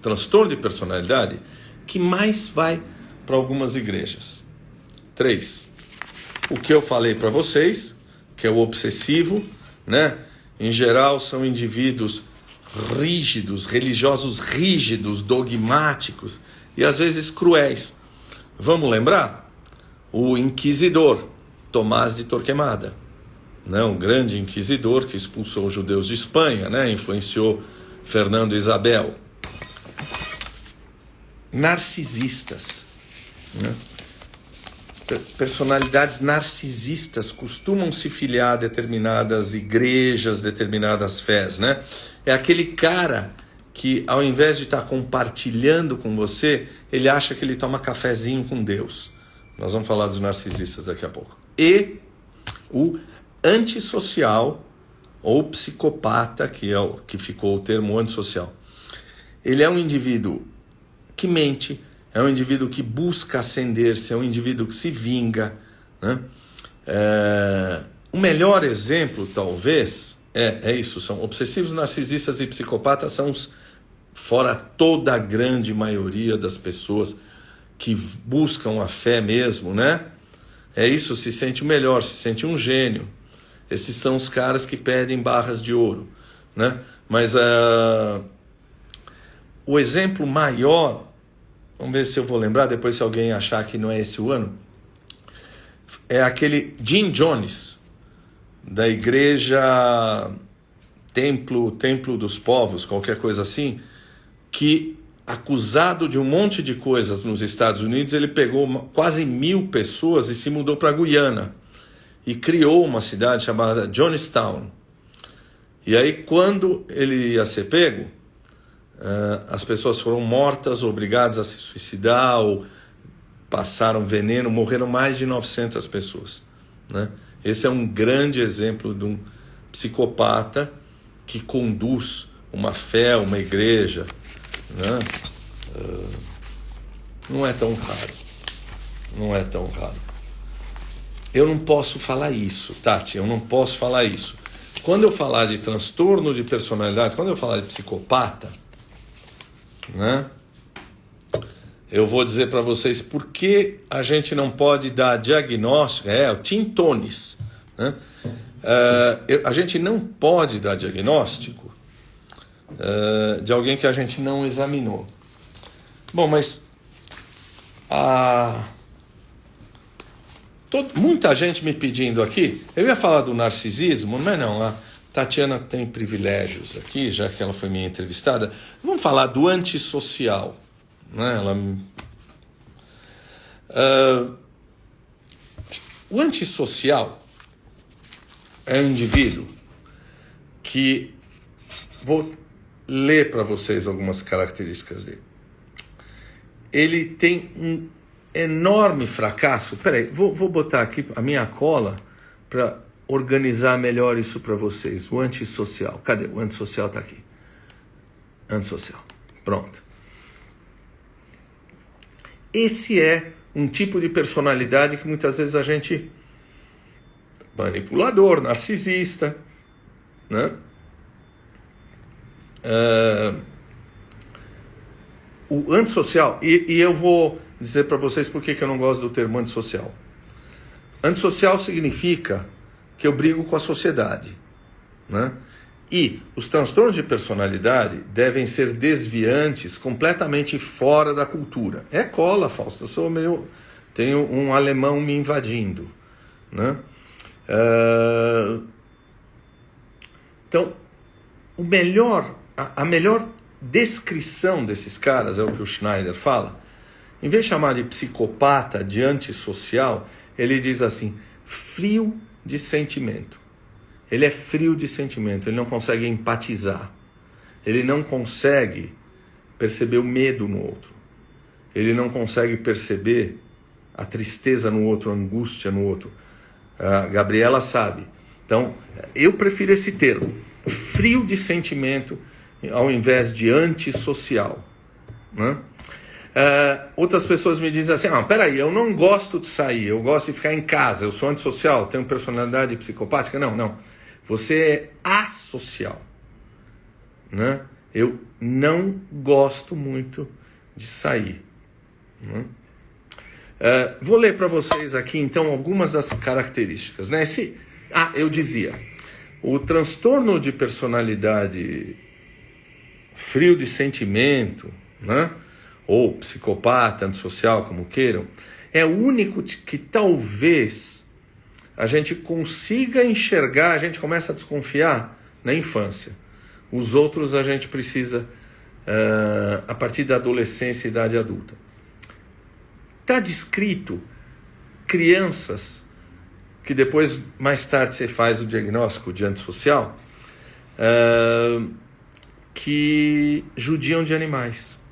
transtorno de personalidade, que mais vai para algumas igrejas? 3. O que eu falei para vocês, que é o obsessivo, né? Em geral são indivíduos rígidos, religiosos rígidos, dogmáticos e às vezes cruéis. Vamos lembrar? O inquisidor, Tomás de Torquemada, né? Um grande inquisidor que expulsou os judeus de Espanha, né? Influenciou Fernando e Isabel. Narcisistas, né? Personalidades narcisistas costumam se filiar a determinadas igrejas, determinadas fés, né? É aquele cara que, ao invés de estar compartilhando com você, ele acha que ele toma cafezinho com Deus. Nós vamos falar dos narcisistas daqui a pouco. E o antissocial, ou psicopata, que é o que ficou o termo antissocial. Ele é um indivíduo que mente, é um indivíduo que busca ascender-se, é um indivíduo que se vinga, né? O melhor exemplo, talvez, é isso, são obsessivos, narcisistas e psicopatas, são os, fora toda a grande maioria das pessoas que buscam a fé mesmo, né? É isso, se sente o melhor, se sente um gênio. Esses são os caras que pedem barras de ouro, né? Mas o exemplo maior, vamos ver se eu vou lembrar, depois se alguém achar que não é esse o ano, é aquele Jim Jones, da igreja Templo dos Povos, qualquer coisa assim, que, acusado de um monte de coisas nos Estados Unidos, ele pegou quase 1000 pessoas e se mudou para Guiana, e criou uma cidade chamada Jonestown. E aí, quando ele ia ser pego, as pessoas foram mortas, obrigadas a se suicidar, ou passaram veneno, morreram mais de 900 pessoas, né? Esse é um grande exemplo de um psicopata que conduz uma fé, uma igreja, né? Não é tão raro. Não é tão raro. Eu não posso falar isso, Tati, eu não posso falar isso. Quando eu falar de transtorno de personalidade, quando eu falar de psicopata, né, eu vou dizer para vocês por que a gente não pode dar diagnóstico, o Tim Tones, né? A gente não pode dar diagnóstico de alguém que a gente não examinou. Bom, mas muita gente me pedindo aqui, eu ia falar do narcisismo, mas não, a Tatiana tem privilégios aqui, já que ela foi minha entrevistada. Vamos falar do antissocial, né? O antissocial é um indivíduo que, vou ler para vocês algumas características dele. Ele tem um enorme fracasso. Peraí, vou botar aqui a minha cola para organizar melhor isso para vocês. O antissocial. Cadê? O antissocial está aqui. Antissocial. Pronto. Esse é um tipo de personalidade que muitas vezes a gente... manipulador, narcisista, né? O antissocial, e eu vou dizer para vocês por que eu não gosto do termo antissocial. Antissocial significa que eu brigo com a sociedade, né? E os transtornos de personalidade devem ser desviantes, completamente fora da cultura. É cola, Fausto, eu sou meio... tenho um alemão me invadindo, né? Então, a melhor descrição desses caras é o que o Schneider fala. Em vez de chamar de psicopata, de antissocial, ele diz assim: frio de sentimento. Ele é frio de sentimento, ele não consegue empatizar, ele não consegue perceber o medo no outro, ele não consegue perceber a tristeza no outro, a angústia no outro. A Gabriela sabe. Então, eu prefiro esse termo, frio de sentimento, ao invés de antissocial, né? Outras pessoas me dizem assim, peraí, eu não gosto de sair, eu gosto de ficar em casa, eu sou antissocial, tenho personalidade psicopática. Não. Você é asocial. Né? Eu não gosto muito de sair. Né? Vou ler para vocês aqui, então, algumas das características. Né? Eu dizia, o transtorno de personalidade frio de sentimento, né? Ou psicopata, antissocial, como queiram, é o único que talvez a gente consiga enxergar, a gente começa a desconfiar na infância. Os outros a gente precisa a partir da adolescência e idade adulta. Está descrito crianças que depois, mais tarde, você faz o diagnóstico de antissocial, que judiam de animais.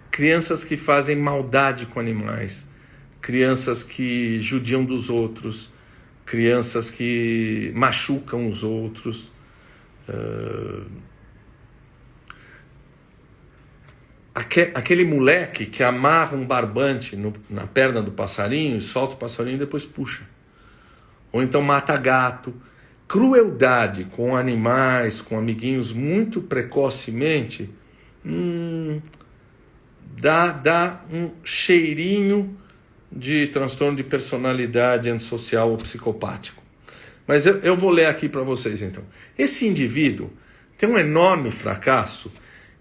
Crianças que fazem maldade com animais, crianças que judiam dos outros, crianças que machucam os outros. Aquele moleque que amarra um barbante na perna do passarinho e solta o passarinho e depois puxa. Ou então mata gato. Crueldade com animais, com amiguinhos muito precocemente, dá um cheirinho de transtorno de personalidade antissocial ou psicopático. Mas eu vou ler aqui para vocês então. Esse indivíduo tem um enorme fracasso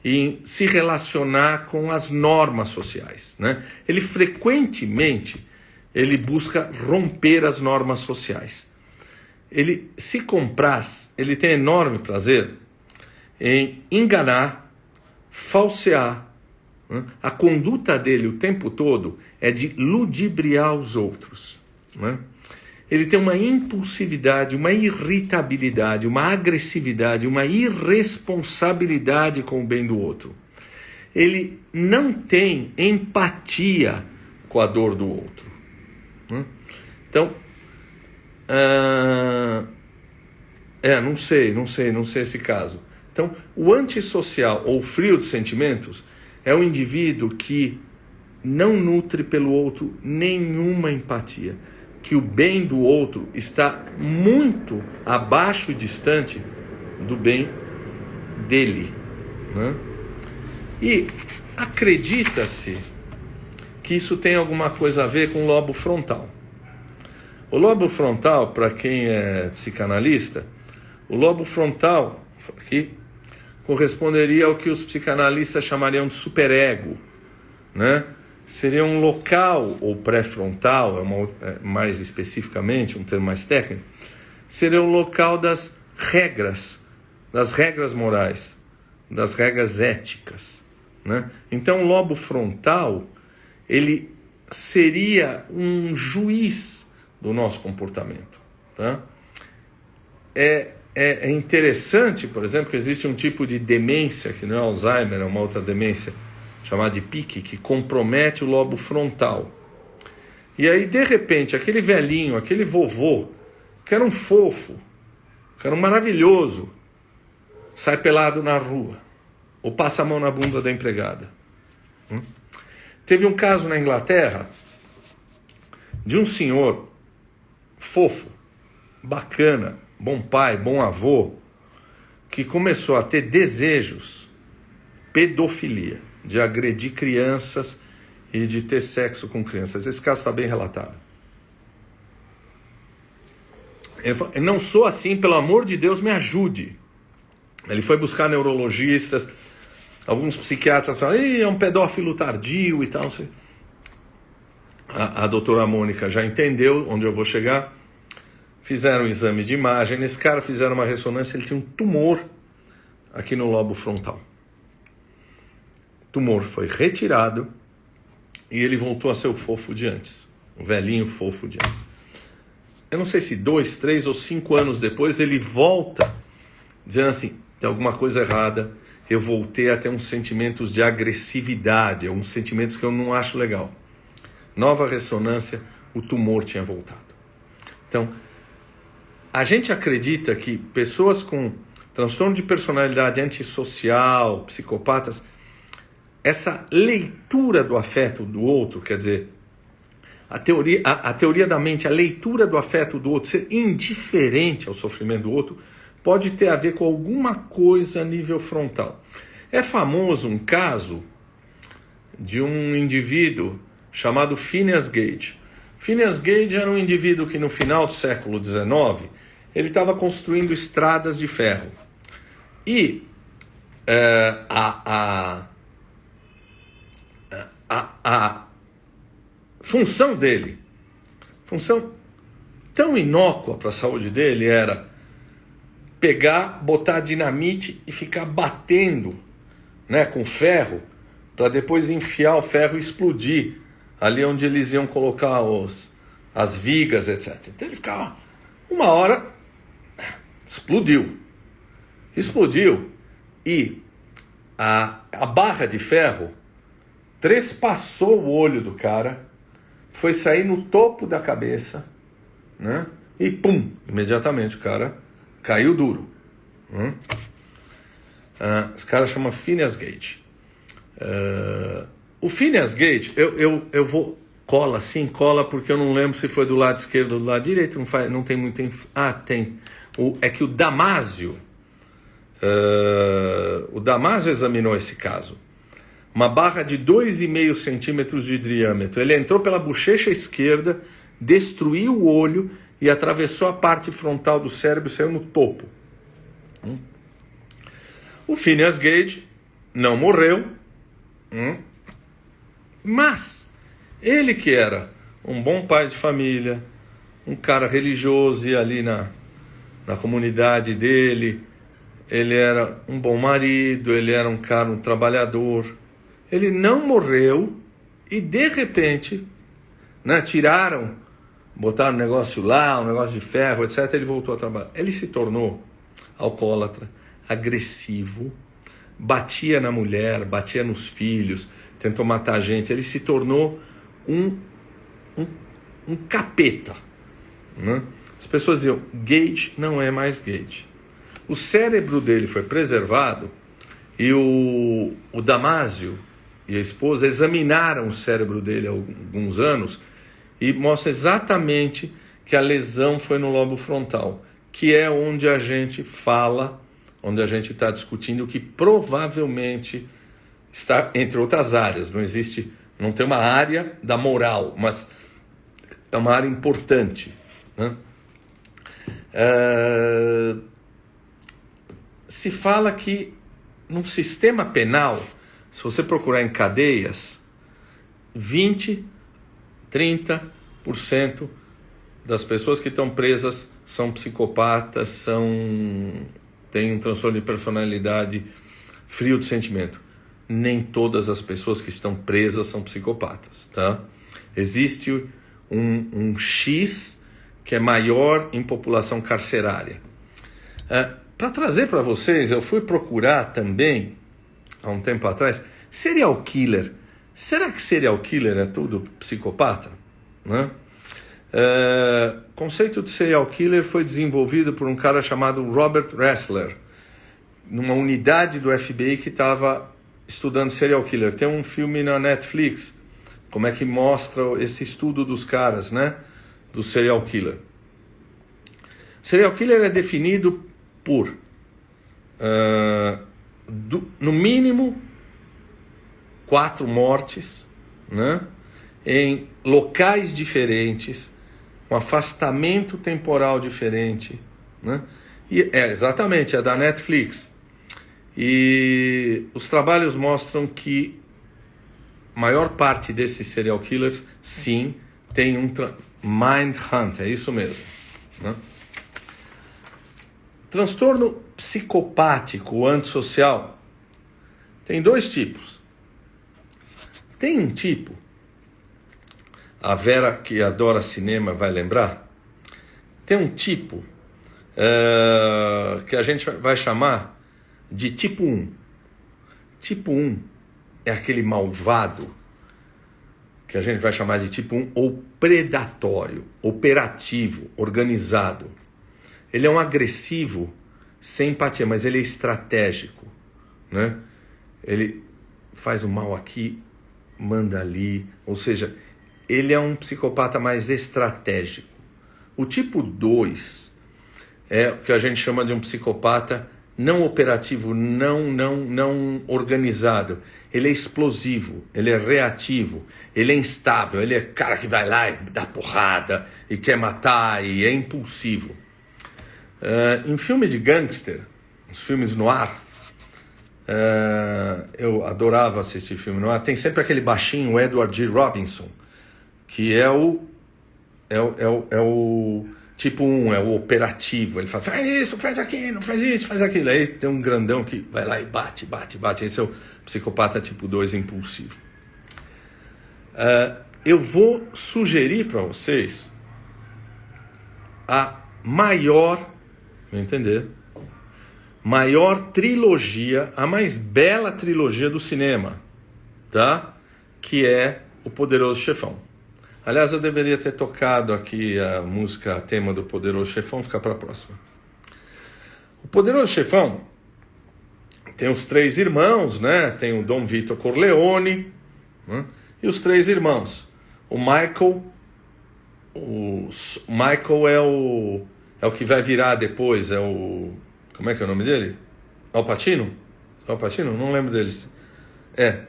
em se relacionar com as normas sociais. Né? Ele frequentemente busca romper as normas sociais. Ele se compraz, ele tem enorme prazer em enganar, falsear. Né? A conduta dele o tempo todo é de ludibriar os outros. Né? Ele tem uma impulsividade, uma irritabilidade, uma agressividade, uma irresponsabilidade com o bem do outro. Ele não tem empatia com a dor do outro. Né? Então, não sei esse caso. Então, o antissocial ou frio de sentimentos é um indivíduo que não nutre pelo outro nenhuma empatia, que o bem do outro está muito abaixo e distante do bem dele. Né? E acredita-se que isso tem alguma coisa a ver com o lobo frontal. O lobo frontal, para quem é psicanalista, o lobo frontal aqui corresponderia ao que os psicanalistas chamariam de superego, né? Seria um local, ou pré-frontal, mais especificamente, um termo mais técnico, seria o local das regras morais, das regras éticas. Né? Então, o lobo frontal, ele seria um juiz do nosso comportamento. Tá? É interessante, por exemplo, que existe um tipo de demência, que não é Alzheimer, é uma outra demência, chamada de pique, que compromete o lobo frontal. E aí, de repente, aquele velhinho, aquele vovô, que era um fofo, que era um maravilhoso, sai pelado na rua, ou passa a mão na bunda da empregada. Teve um caso na Inglaterra de um senhor fofo, bacana, bom pai, bom avô, que começou a ter desejos, pedofilia, de agredir crianças e de ter sexo com crianças. Esse caso está bem relatado. Ele falou, não sou assim, pelo amor de Deus, me ajude. Ele foi buscar neurologistas, alguns psiquiatras falaram, é um pedófilo tardio e tal. A doutora Mônica já entendeu onde eu vou chegar. Fizeram um exame de imagem. Nesse cara fizeram uma ressonância, ele tinha um tumor aqui no lobo frontal. O tumor foi retirado e ele voltou a ser o fofo de antes. O velhinho fofo de antes. Eu não sei se 2, 3 ou 5 anos depois ele volta dizendo assim, tem alguma coisa errada, eu voltei a ter uns sentimentos de agressividade, uns sentimentos que eu não acho legal. Nova ressonância, o tumor tinha voltado. Então, a gente acredita que pessoas com transtorno de personalidade antissocial, psicopatas, essa leitura do afeto do outro, quer dizer, a teoria da mente, a leitura do afeto do outro, ser indiferente ao sofrimento do outro, pode ter a ver com alguma coisa a nível frontal. É famoso um caso de um indivíduo chamado Phineas Gage. Phineas Gage era um indivíduo que no final do século XIX, ele estava construindo estradas de ferro. E a função dele, função tão inócua para a saúde dele, era pegar, botar dinamite e ficar batendo, né, com ferro, para depois enfiar o ferro e explodir ali onde eles iam colocar as vigas, etc. Então ele ficava, uma hora, explodiu e a barra de ferro trespassou o olho do cara, foi sair no topo da cabeça, né? E pum, imediatamente o cara caiu duro. Esse cara chama Phineas Gage. O Phineas Gage, eu vou cola porque eu não lembro se foi do lado esquerdo ou do lado direito, não tem muito. Tem. É que o Damasio examinou esse caso. Uma barra de 2,5 centímetros de diâmetro. Ele entrou pela bochecha esquerda, destruiu o olho e atravessou a parte frontal do cérebro e saiu no topo. O Phineas Gage não morreu, mas ele, que era um bom pai de família, um cara religioso, ia ali na comunidade dele, ele era um bom marido, ele era um cara, um trabalhador. Ele não morreu e, de repente, né, botaram um negócio lá, um negócio de ferro, etc. Ele voltou a trabalhar. Ele se tornou alcoólatra, agressivo, batia na mulher, batia nos filhos, tentou matar a gente. Ele se tornou um capeta, né? As pessoas diziam, Gage não é mais Gage. O cérebro dele foi preservado e o Damasio e a esposa examinaram o cérebro dele há alguns anos e mostra exatamente que a lesão foi no lobo frontal, que é onde a gente fala, onde a gente está discutindo, que provavelmente está entre outras áreas. Não tem uma área da moral, mas é uma área importante, né? Se fala que num sistema penal, se você procurar em cadeias, 20, 30% das pessoas que estão presas são psicopatas, têm um transtorno de personalidade, frio de sentimento. Nem todas as pessoas que estão presas são psicopatas, tá? Existe um X que é maior em população carcerária. Para trazer para vocês, eu fui procurar também, há um tempo atrás, serial killer. Será que serial killer é tudo psicopata? Né? O conceito de serial killer foi desenvolvido por um cara chamado Robert Ressler, numa unidade do FBI que estava estudando serial killer. Tem um filme na Netflix, como é que mostra esse estudo dos caras, né? Do serial killer. Serial killer é definido por, no mínimo, 4 mortes, né? Em locais diferentes, um afastamento temporal diferente, né? E exatamente, é da Netflix. E os trabalhos mostram que a maior parte desses serial killers, sim, tem um mind hunt, é isso mesmo, né? Transtorno psicopático antissocial tem 2 tipos. Tem um tipo, a Vera, que adora cinema, vai lembrar, tem um tipo que a gente vai chamar de tipo 1. Tipo 1 é aquele malvado que a gente vai chamar de tipo 1, ou predatório, operativo, organizado. Ele é um agressivo sem empatia, mas ele é estratégico, né? Ele faz o mal aqui, manda ali. Ou seja, ele é um psicopata mais estratégico. O tipo 2 é o que a gente chama de um psicopata não operativo, não organizado. Ele é explosivo, ele é reativo, ele é instável, ele é cara que vai lá e dá porrada e quer matar e é impulsivo. Em filme de gangster, os filmes no ar, eu adorava assistir filme no ar. Tem sempre aquele baixinho, o Edward G. Robinson, que é o tipo 1, é o operativo. Ele fala, faz isso, faz aquilo, faz isso, faz aquilo. Aí tem um grandão que vai lá e bate. Esse é o psicopata tipo 2 impulsivo. Eu vou sugerir para vocês a maior, vou entender, maior trilogia, a mais bela trilogia do cinema, tá? Que é O Poderoso Chefão. Aliás, eu deveria ter tocado aqui a música, tema do Poderoso Chefão, fica para a próxima. O Poderoso Chefão tem os 3 irmãos, né? Tem o Dom Vito Corleone, né? E os 3 irmãos. O Michael é o que vai virar depois, é o... Como é que é o nome dele? Al Pacino? Al Pacino? Não lembro deles.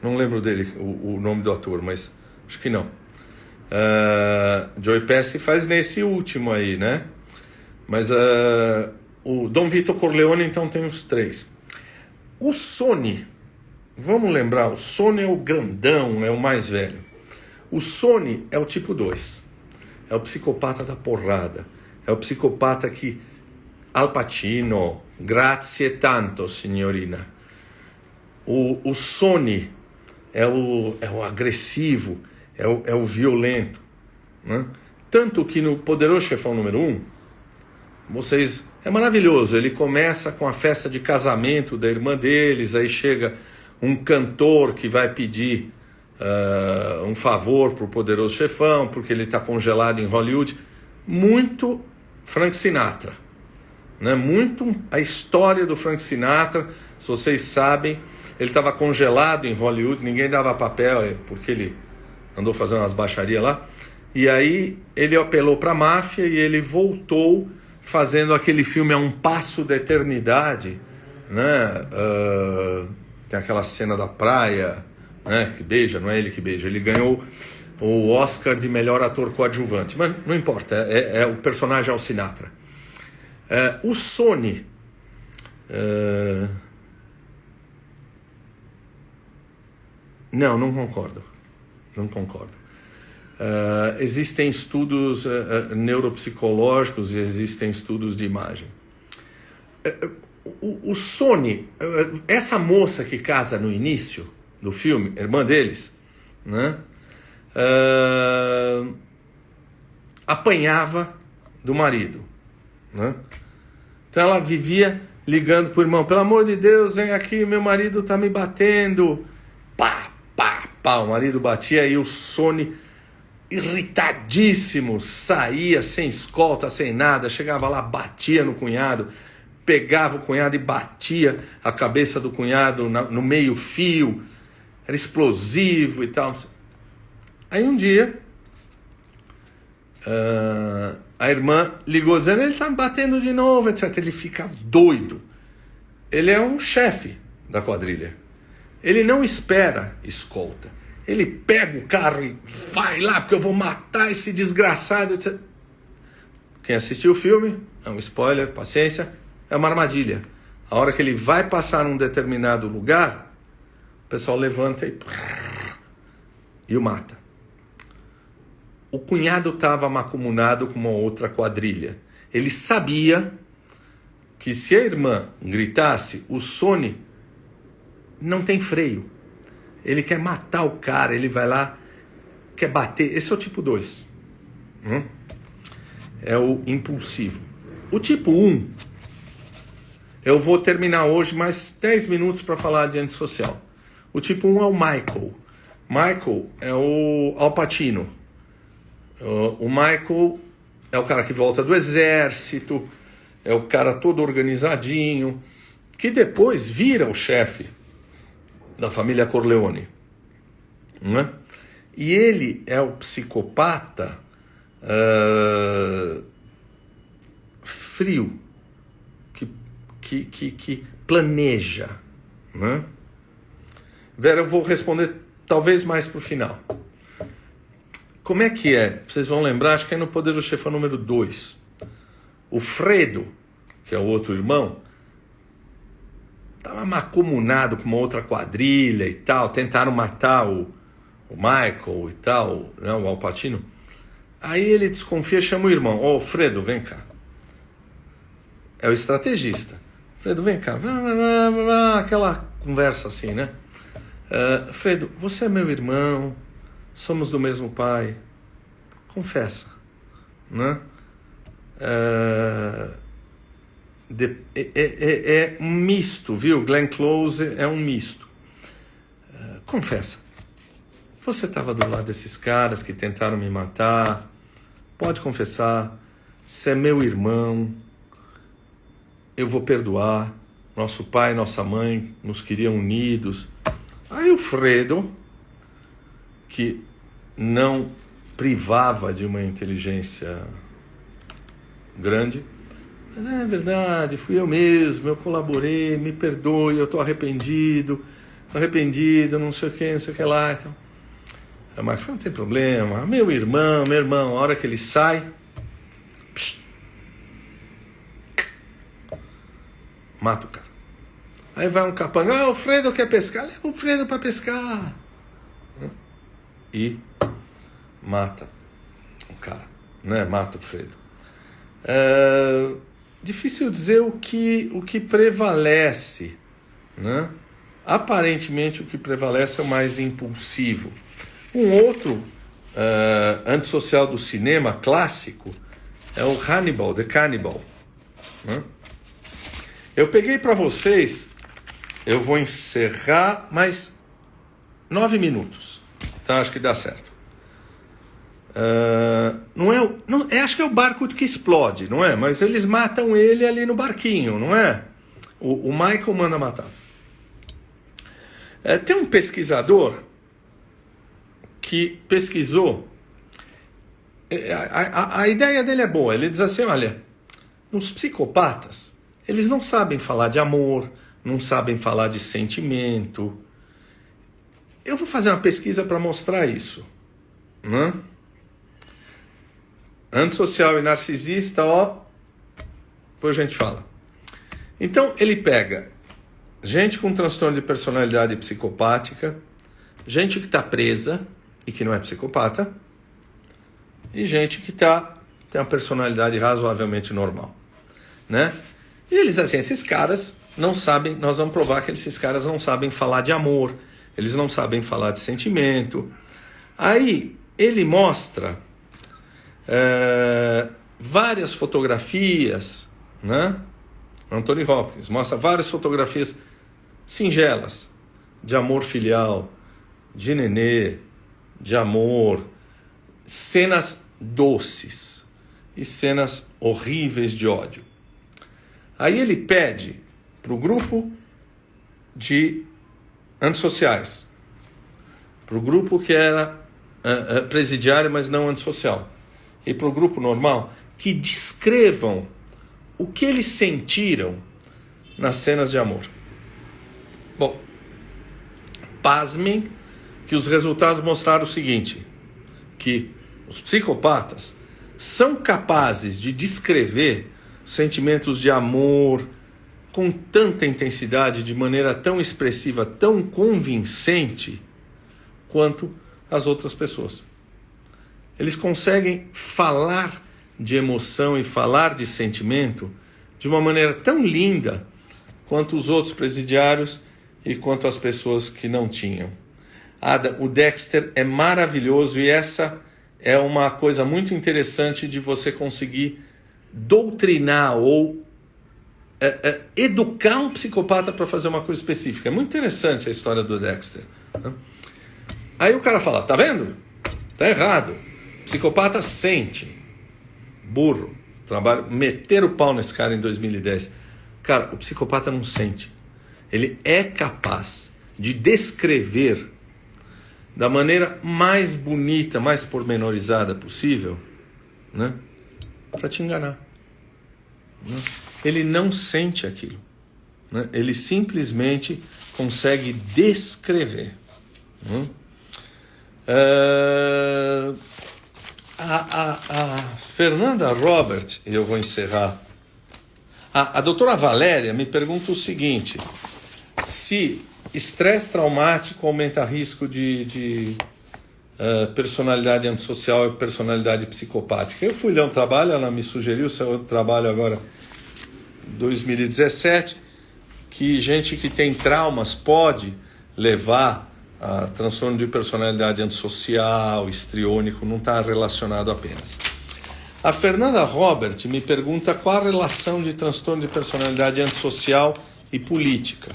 Não lembro dele, o nome do ator, mas acho que não. Joey Pesci faz nesse último aí, né? Mas o Dom Vito Corleone, então, tem os 3. O Sonny, vamos lembrar, o Sonny é o grandão, é o mais velho. O Sonny é o tipo 2. É o psicopata da porrada. É o psicopata que... Al Pacino, grazie tanto, signorina. O Sonny é o agressivo, é o violento, né? Tanto que no Poderoso Chefão número 1, é maravilhoso. Ele começa com a festa de casamento da irmã deles, aí chega um cantor que vai pedir um favor para o Poderoso Chefão, porque ele está congelado em Hollywood. Muito Frank Sinatra, né? Muito a história do Frank Sinatra. Se vocês sabem, ele estava congelado em Hollywood, ninguém dava papel, porque ele andou fazendo umas baixarias lá. E aí ele apelou para a máfia e ele voltou fazendo aquele filme A Um Passo da Eternidade, né? Tem aquela cena da praia, né? Que beija, não é ele que beija. Ele ganhou o Oscar de melhor ator coadjuvante, mas não importa, o personagem é o Sinatra. O Sonny, não concordo. Existem estudos neuropsicológicos e existem estudos de imagem. O Sonny, essa moça que casa no início do filme, irmã deles, né? Apanhava do marido, né? Então ela vivia ligando pro irmão, pelo amor de Deus, vem aqui, meu marido tá me batendo. Pá, o marido batia e o Sonny, irritadíssimo, saía sem escolta, sem nada, chegava lá, batia no cunhado, pegava o cunhado e batia a cabeça do cunhado no meio fio, era explosivo e tal. Aí um dia a irmã ligou dizendo, ele tá me batendo de novo, etc. Ele fica doido. Ele é um chefe da quadrilha. Ele não espera escolta. Ele pega o carro e vai lá, porque eu vou matar esse desgraçado, etc. Quem assistiu o filme, é um spoiler, paciência, é uma armadilha. A hora que ele vai passar num determinado lugar, o pessoal levanta e o mata. O cunhado estava macumunado com uma outra quadrilha. Ele sabia que se a irmã gritasse, o Sonny não tem freio. Ele quer matar o cara, ele vai lá, quer bater. Esse é o tipo 2. É o impulsivo. O tipo 1, eu vou terminar hoje mais 10 minutos para falar de antissocial. O tipo 1 é o Michael. Michael é o Al Pacino. O Michael é o cara que volta do exército, é o cara todo organizadinho, que depois vira o chefe da família Corleone, não é? E ele é o psicopata frio, que planeja, né? Vera, eu vou responder talvez mais para o final. Como é que é? Vocês vão lembrar, acho que é no Poderoso Chefão número 2. O Fredo, que é o outro irmão, estava macumunado com uma outra quadrilha e tal, tentaram matar o Michael e tal, né, o Al Pacino. Aí ele desconfia, chama o irmão. Ô, Fredo, vem cá. É o estrategista. Fredo, vem cá. Aquela conversa assim, né? Fredo, você é meu irmão, somos do mesmo pai. Confessa, né? É um misto, viu? Glenn Close é um misto. Confessa. Você estava do lado desses caras que tentaram me matar. Pode confessar. Você é meu irmão. Eu vou perdoar. Nosso pai e nossa mãe nos queriam unidos. Aí o Fredo, que não privava de uma inteligência grande, é verdade, fui eu mesmo, eu colaborei, me perdoe, eu estou arrependido, não sei o que lá. Então, mas não tem problema, meu irmão, a hora que ele sai, mata o cara. Aí vai um capanga, o Fredo quer pescar, leva o Fredo para pescar. E mata o cara, né? Mata o Fredo. Difícil dizer o que prevalece, né? Aparentemente o que prevalece é o mais impulsivo. Um outro antissocial do cinema clássico é o Hannibal, The Cannibal, né? Eu peguei para vocês, eu vou encerrar mais 9 minutos, tá? Acho que dá certo. Acho que é o barco que explode, não é? Mas eles matam ele ali no barquinho, não é? O Michael manda matar. Tem um pesquisador que pesquisou. A ideia dele é boa. Ele diz assim, olha, os psicopatas, eles não sabem falar de amor, não sabem falar de sentimento. Eu vou fazer uma pesquisa para mostrar isso, né? Antissocial e narcisista, depois a gente fala. Então ele pega gente com transtorno de personalidade psicopática, gente que está presa e que não é psicopata, e gente que tem uma personalidade razoavelmente normal, né? E eles assim, esses caras não sabem, nós vamos provar que esses caras não sabem falar de amor, eles não sabem falar de sentimento. Aí ele mostra várias fotografias, né? Anthony Hopkins mostra várias fotografias singelas de amor filial, de nenê, de amor, cenas doces e cenas horríveis de ódio. Aí ele pede para o grupo de antissociais, para o grupo que era presidiário, mas não antissocial, e para o grupo normal, que descrevam o que eles sentiram nas cenas de amor. Bom, pasmem que os resultados mostraram o seguinte, que os psicopatas são capazes de descrever sentimentos de amor com tanta intensidade, de maneira tão expressiva, tão convincente, quanto as outras pessoas. Eles conseguem falar de emoção e falar de sentimento de uma maneira tão linda quanto os outros presidiários e quanto as pessoas que não tinham. O Dexter é maravilhoso e essa é uma coisa muito interessante de você conseguir doutrinar ou educar um psicopata para fazer uma coisa específica. É muito interessante a história do Dexter, né? Aí o cara fala, tá vendo? Tá errado. Psicopata sente. Burro. Meter o pau nesse cara em 2010. Cara, o psicopata não sente. Ele é capaz de descrever da maneira mais bonita, mais pormenorizada possível, né? Para te enganar. Né? Ele não sente aquilo. Né? Ele simplesmente consegue descrever. Né? A Fernanda Robert, e eu vou encerrar. A doutora Valéria me pergunta o seguinte: se estresse traumático aumenta risco de personalidade antissocial e personalidade psicopática. Eu fui ler um trabalho, ela me sugeriu seu trabalho agora, 2017, que gente que tem traumas pode levar a transtorno de personalidade antissocial, histriônico, não está relacionado apenas. A Fernanda Robert me pergunta qual a relação de transtorno de personalidade antissocial e política.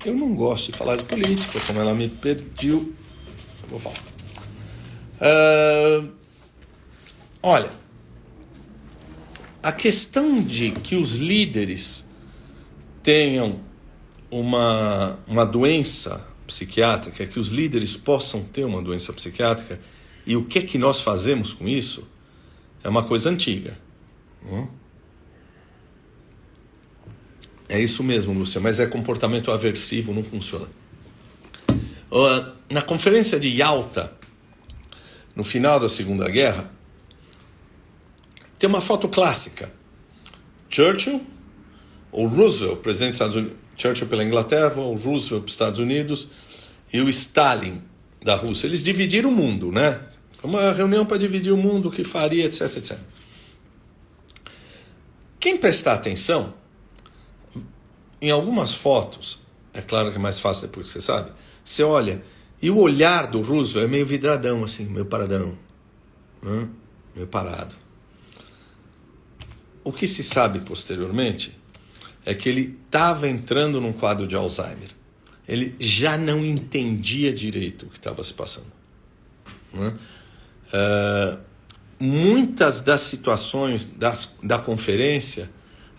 Eu não gosto de falar de política, como ela me pediu, eu vou falar. Olha, a questão de que os líderes tenham uma doença psiquiátrica, que os líderes possam ter uma doença psiquiátrica, e o que é que nós fazemos com isso, é uma coisa antiga. É isso mesmo, Lúcia, mas é comportamento aversivo, não funciona. Na conferência de Yalta, no final da Segunda Guerra, tem uma foto clássica. Churchill, ou Roosevelt, presidente dos Estados Unidos, Churchill pela Inglaterra, o Roosevelt para os Estados Unidos, e o Stalin da Rússia. Eles dividiram o mundo, né? Foi uma reunião para dividir o mundo, o que faria, etc, etc. Quem prestar atenção, em algumas fotos, é claro que é mais fácil depois que você sabe, você olha, e o olhar do Roosevelt é meio vidradão, assim, meio paradão, né? Meio parado. O que se sabe posteriormente é que ele estava entrando num quadro de Alzheimer. Ele já não entendia direito o que estava se passando. Né? Muitas das situações da conferência,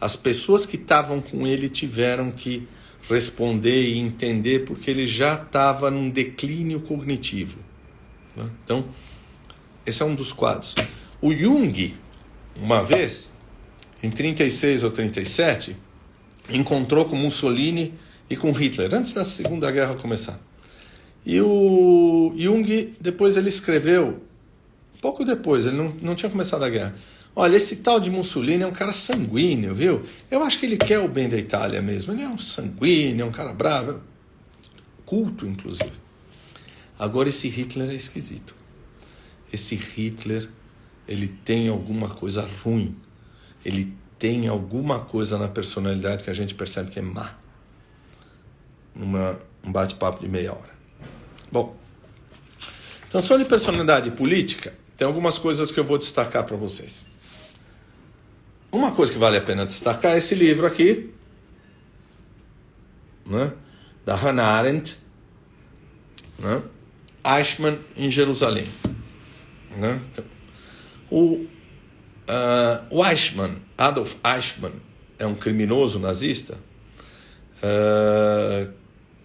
as pessoas que estavam com ele tiveram que responder e entender, porque ele já estava num declínio cognitivo. Né? Então, esse é um dos quadros. O Jung, uma vez, em 36 ou 37, encontrou com Mussolini e com Hitler, antes da Segunda Guerra começar. E o Jung, depois ele escreveu, pouco depois, ele não tinha começado a guerra, olha, esse tal de Mussolini é um cara sanguíneo, viu? Eu acho que ele quer o bem da Itália mesmo, ele é um sanguíneo, é um cara bravo, culto, inclusive. Agora esse Hitler é esquisito. Esse Hitler, ele tem alguma coisa ruim, ele tem alguma coisa na personalidade que a gente percebe que é má. Um bate-papo de meia hora. Bom, transtorno de personalidade política, tem algumas coisas que eu vou destacar para vocês. Uma coisa que vale a pena destacar é esse livro aqui, né, da Hannah Arendt, né, Eichmann em Jerusalém. Né? Então, o Eichmann, Adolf Eichmann, é um criminoso nazista,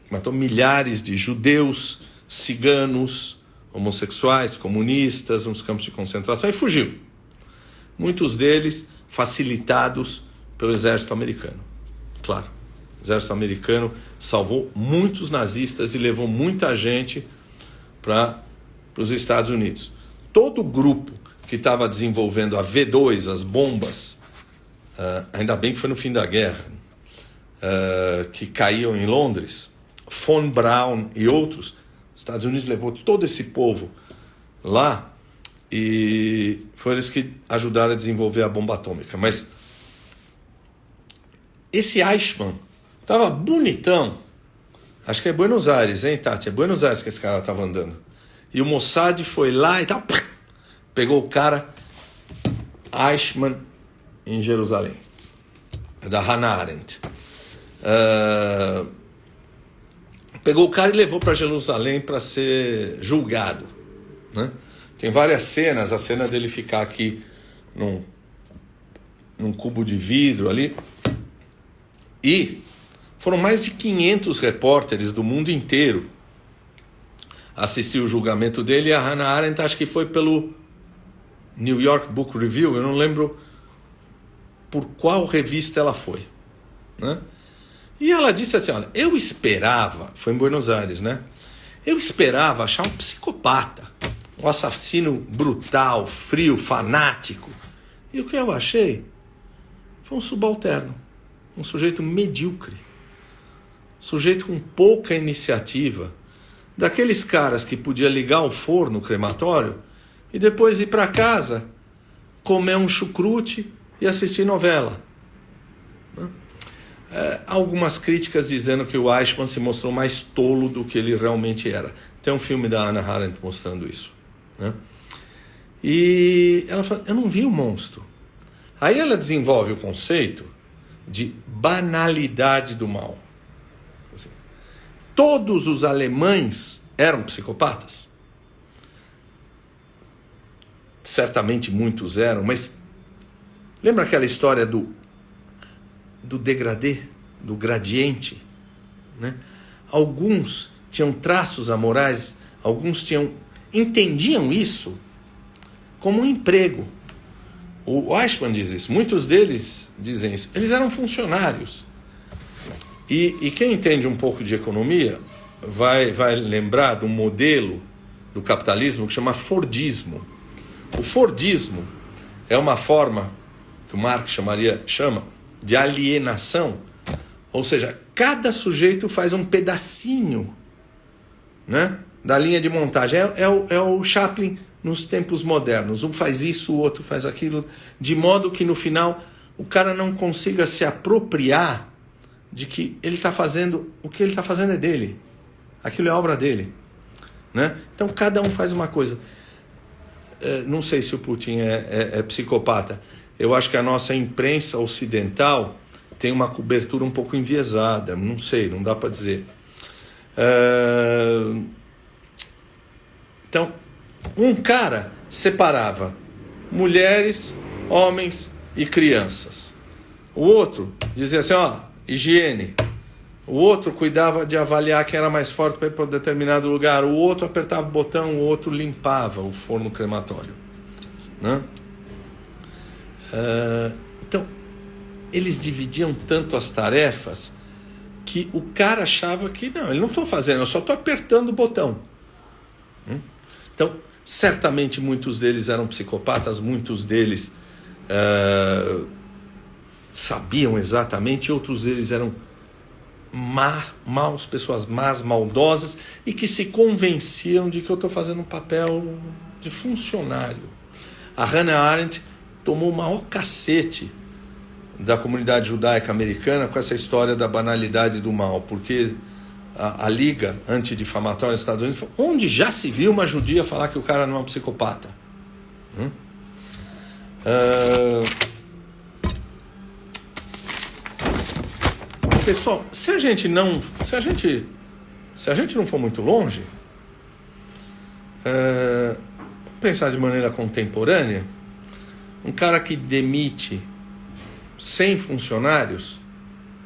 matou milhares de judeus, ciganos, homossexuais, comunistas nos campos de concentração e fugiu. Muitos deles facilitados pelo exército americano. Claro, o exército americano salvou muitos nazistas e levou muita gente para os Estados Unidos. Todo o grupo que estava desenvolvendo a V2, as bombas, ainda bem que foi no fim da guerra, que caíam em Londres, Von Braun e outros, os Estados Unidos levou todo esse povo lá e foram eles que ajudaram a desenvolver a bomba atômica. Mas esse Eichmann estava bonitão, acho que é Buenos Aires, hein, Tati? É Buenos Aires que esse cara estava andando. E o Mossad foi lá e tal, pegou o cara, Eichmann em Jerusalém, da Hannah Arendt. Pegou o cara e levou para Jerusalém para ser julgado. Né? Tem várias cenas, a cena dele ficar aqui num cubo de vidro ali. E Foram mais de 500 repórteres do mundo inteiro assistir o julgamento dele, e a Hannah Arendt acho que foi pelo New York Book Review, eu não lembro por qual revista ela foi, né? E ela disse assim, olha, eu esperava, foi em Buenos Aires, né? Eu esperava achar um psicopata, um assassino brutal, frio, fanático. E o que eu achei foi um subalterno, um sujeito medíocre, sujeito com pouca iniciativa, daqueles caras que podia ligar o forno crematório e depois ir para casa, comer um chucrute e assistir novela. Algumas críticas dizendo que o Eichmann se mostrou mais tolo do que ele realmente era. Tem um filme da Hannah Arendt mostrando isso, né? E ela fala, eu não vi o monstro. Aí ela desenvolve o conceito de banalidade do mal. Assim, todos os alemães eram psicopatas? Certamente muitos eram, mas lembra aquela história do degradê, do gradiente, né? Alguns tinham traços amorais, alguns entendiam isso como um emprego. O Eichmann diz isso, muitos deles dizem isso. Eles eram funcionários. E quem entende um pouco de economia vai lembrar do modelo do capitalismo que chama Fordismo. O Fordismo é uma forma que o Marx chama de alienação, ou seja, cada sujeito faz um pedacinho, né, da linha de montagem. É o Chaplin nos tempos modernos. Um faz isso, o outro faz aquilo, de modo que no final o cara não consiga se apropriar de que ele está fazendo, o que ele está fazendo é dele, aquilo é obra dele, né? Então cada um faz uma coisa. Não sei se o Putin é psicopata. Eu acho que a nossa imprensa ocidental tem uma cobertura um pouco enviesada. Não sei, não dá para dizer. Então, um cara separava mulheres, homens e crianças. O outro dizia assim, ó, higiene. O outro cuidava de avaliar quem era mais forte para ir para um determinado lugar. O outro apertava o botão, o outro limpava o forno crematório, né? Então, eles dividiam tanto as tarefas que o cara achava que não, eu não estou fazendo, eu só estou apertando o botão. Então, certamente muitos deles eram psicopatas, muitos deles sabiam exatamente, outros deles eram maus, pessoas más, maldosas, e que se convenciam de que eu estou fazendo um papel de funcionário. A Hannah Arendt tomou o maior cacete da comunidade judaica americana com essa história da banalidade do mal, porque a Liga Antidifamatória nos Estados Unidos falou, onde já se viu uma judia falar que o cara não é um psicopata? Pessoal, se a gente não for muito longe, pensar de maneira contemporânea, um cara que demite 100 funcionários,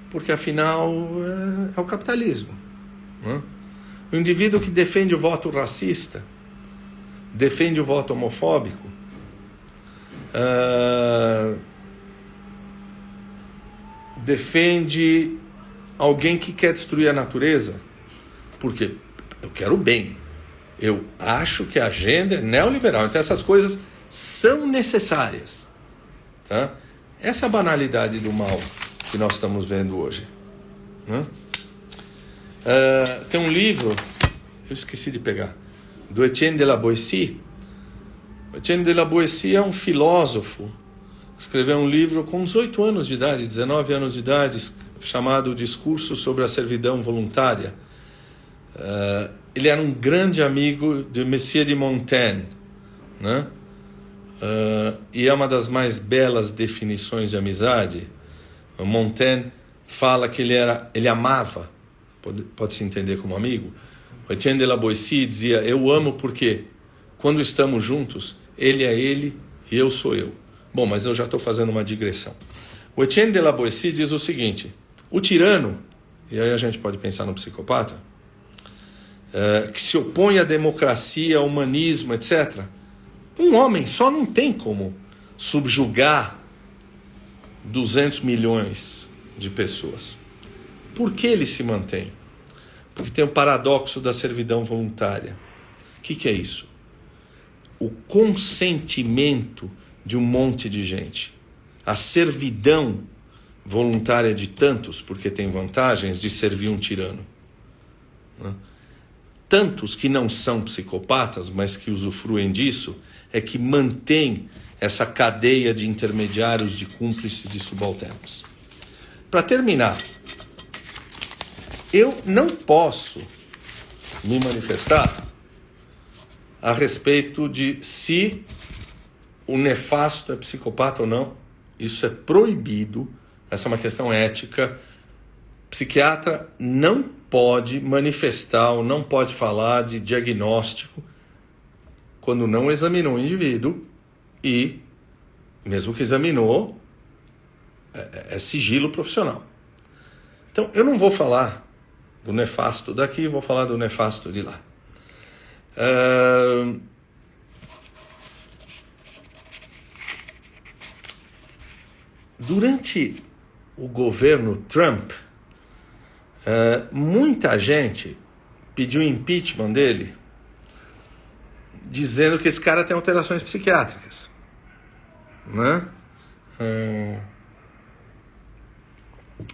porque afinal é o capitalismo, né? O indivíduo que defende o voto racista, defende o voto homofóbico, defende alguém que quer destruir a natureza, porque eu quero o bem, eu acho que a agenda é neoliberal, então essas coisas são necessárias, tá? Essa é a banalidade do mal que nós estamos vendo hoje, né? Tem um livro, eu esqueci de pegar, do Etienne de la Boétie. O Etienne de la Boétie é um filósofo, escreveu um livro com 18 anos de idade, 19 anos de idade, chamado Discurso sobre a Servidão Voluntária. Ele era um grande amigo de Messier de Montaigne, né? E é uma das mais belas definições de amizade. Montaigne fala que ele amava, pode-se entender como amigo. O Etienne de la Boétie dizia, eu amo porque quando estamos juntos, ele é ele e eu sou eu. Bom, mas eu já estou fazendo uma digressão. O Etienne de la Boétie diz o seguinte, o tirano, e aí a gente pode pensar no psicopata, que se opõe à democracia, ao humanismo, etc. Um homem só não tem como subjugar 200 milhões de pessoas. Por que ele se mantém? Porque tem o paradoxo da servidão voluntária. O que é isso? O consentimento de um monte de gente. A servidão voluntária de tantos, porque tem vantagens de servir um tirano. Tantos que não são psicopatas, mas que usufruem disso, é que mantém essa cadeia de intermediários, de cúmplices, de subalternos. Para terminar, eu não posso me manifestar a respeito de se o nefasto é psicopata ou não. Isso é proibido, essa é uma questão ética. Psiquiatra não pode manifestar ou não pode falar de diagnóstico quando não examinou o indivíduo e, mesmo que examinou, é sigilo profissional. Então, eu não vou falar do nefasto daqui, vou falar do nefasto de lá. Durante o governo Trump, muita gente pediu impeachment dele, dizendo que esse cara tem alterações psiquiátricas, né?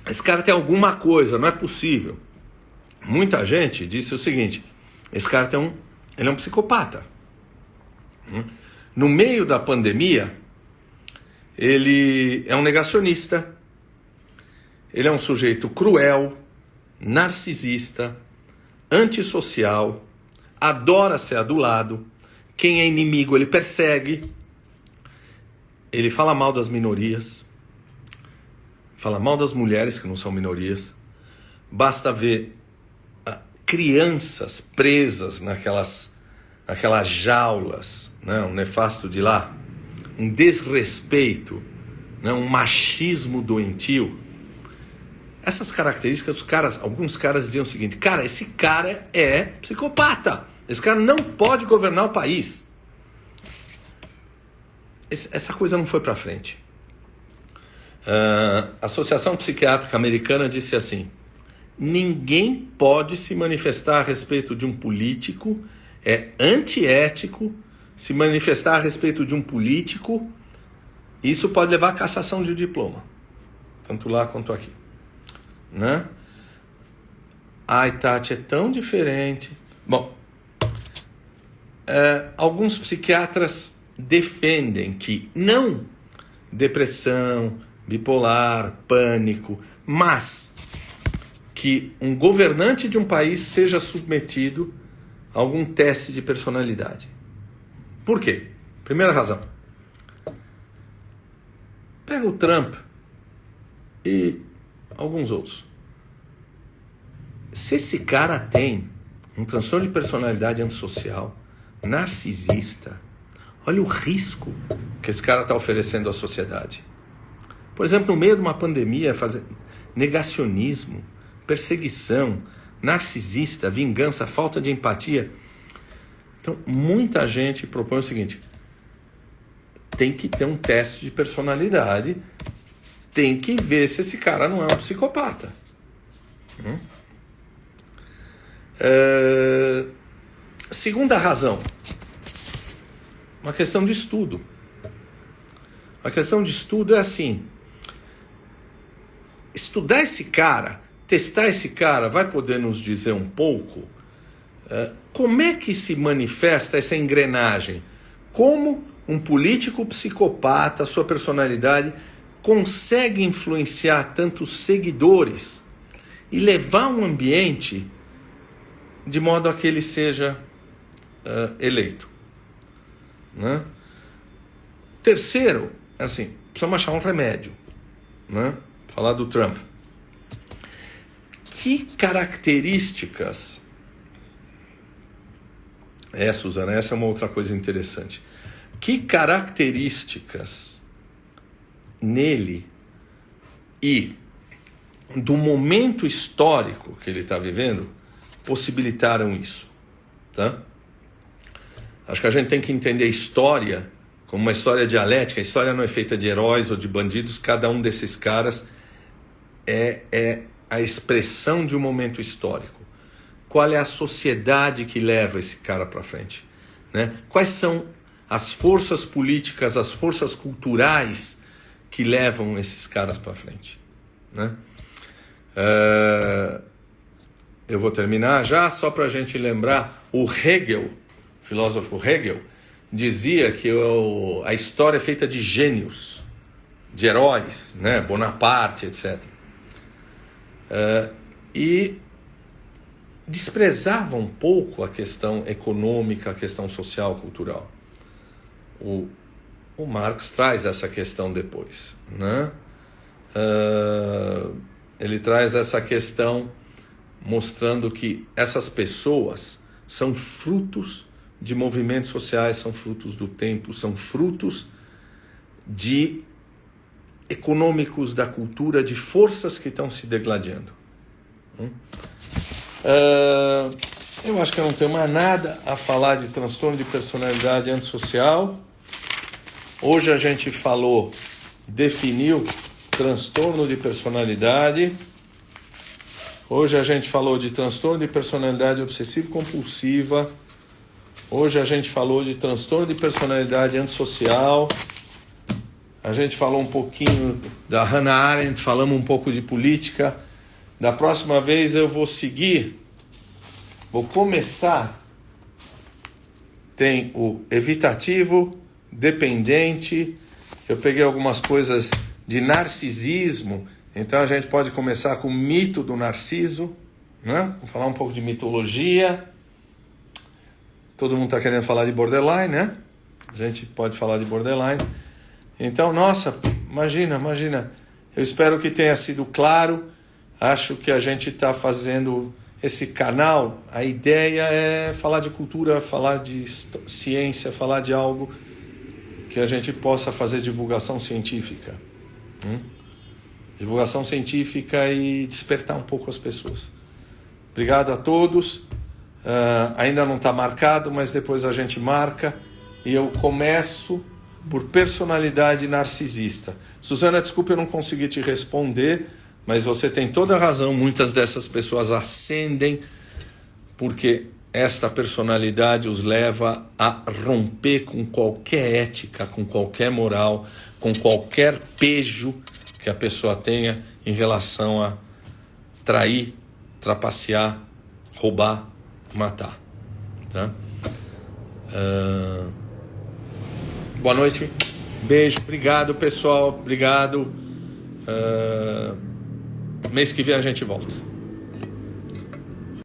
Esse cara tem alguma coisa, não é possível. Muita gente disse o seguinte: esse cara ele é um psicopata. No meio da pandemia, ele é um negacionista, ele é um sujeito cruel, narcisista, antissocial, adora ser adulado, quem é inimigo ele persegue, ele fala mal das minorias, fala mal das mulheres que não são minorias. Basta ver crianças presas naquelas jaulas, né? Um nefasto de lá, um desrespeito, né? Um machismo doentio. Essas características, alguns caras diziam o seguinte: cara, esse cara é psicopata, esse cara não pode governar o país. Essa coisa não foi para frente. A Associação Psiquiátrica Americana disse assim: ninguém pode se manifestar a respeito de um político, é antiético se manifestar a respeito de um político, isso pode levar à cassação de diploma, tanto lá quanto aqui, né? Ai, Tati, é tão diferente. Bom, alguns psiquiatras defendem que não depressão, bipolar, pânico, mas que um governante de um país seja submetido a algum teste de personalidade. Por quê? Primeira razão. Pega o Trump e alguns outros. Se esse cara tem um transtorno de personalidade antissocial, narcisista, olha o risco que esse cara está oferecendo à sociedade. Por exemplo, no meio de uma pandemia, fazer negacionismo, perseguição, narcisista, vingança, falta de empatia. Então, muita gente propõe o seguinte: tem que ter um teste de personalidade, tem que ver se esse cara não é um psicopata. Segunda razão, uma questão de estudo. A questão de estudo é assim: estudar esse cara, testar esse cara, vai poder nos dizer um pouco como é que se manifesta essa engrenagem? Como um político psicopata, sua personalidade, consegue influenciar tantos seguidores e levar um ambiente de modo a que ele seja eleito, né? Terceiro, assim, precisamos achar um remédio, né? Falar do Trump. Que características... Suzana, essa é uma outra coisa interessante. Que características nele e do momento histórico que ele está vivendo possibilitaram isso, tá? Acho que a gente tem que entender a história como uma história dialética. A história não é feita de heróis ou de bandidos. Cada um desses caras é a expressão de um momento histórico. Qual é a sociedade que leva esse cara para frente, né? Quais são as forças políticas, as forças culturais que levam esses caras para frente, né? Eu vou terminar já, só para a gente lembrar. O Hegel, o filósofo Hegel, dizia que a história é feita de gênios, de heróis, né? Bonaparte, etc. E desprezava um pouco a questão econômica, a questão social, cultural. O Marx traz essa questão depois, né? Ele traz essa questão mostrando que essas pessoas são frutos de movimentos sociais, são frutos do tempo, são frutos de econômicos, da cultura, de forças que estão se degladiando. Eu acho que eu não tenho mais nada a falar de transtorno de personalidade antissocial. Hoje a gente definiu transtorno de personalidade. Hoje a gente falou de transtorno de personalidade obsessivo-compulsiva. Hoje a gente falou de transtorno de personalidade antissocial. A gente falou um pouquinho da Hannah Arendt, falamos um pouco de política. Da próxima vez eu vou começar. Tem o evitativo, dependente. Eu peguei algumas coisas de narcisismo. Então a gente pode começar com o mito do Narciso, né? Vou falar um pouco de mitologia. Todo mundo está querendo falar de borderline, né? A gente pode falar de borderline. Então, nossa, imagina. Eu espero que tenha sido claro. Acho que a gente está fazendo esse canal. A ideia é falar de cultura, falar de ciência, falar de algo que a gente possa fazer divulgação científica. Divulgação científica e despertar um pouco as pessoas. Obrigado a todos. Ainda não está marcado, mas depois a gente marca. E eu começo por personalidade narcisista. Suzana, desculpa eu não consegui te responder, mas você tem toda a razão. Muitas dessas pessoas ascendem porque esta personalidade os leva a romper com qualquer ética, com qualquer moral, com qualquer pejo que a pessoa tenha em relação a trair, trapacear, roubar, matar, tá? Boa noite, beijo, obrigado pessoal, obrigado. Mês que vem a gente volta.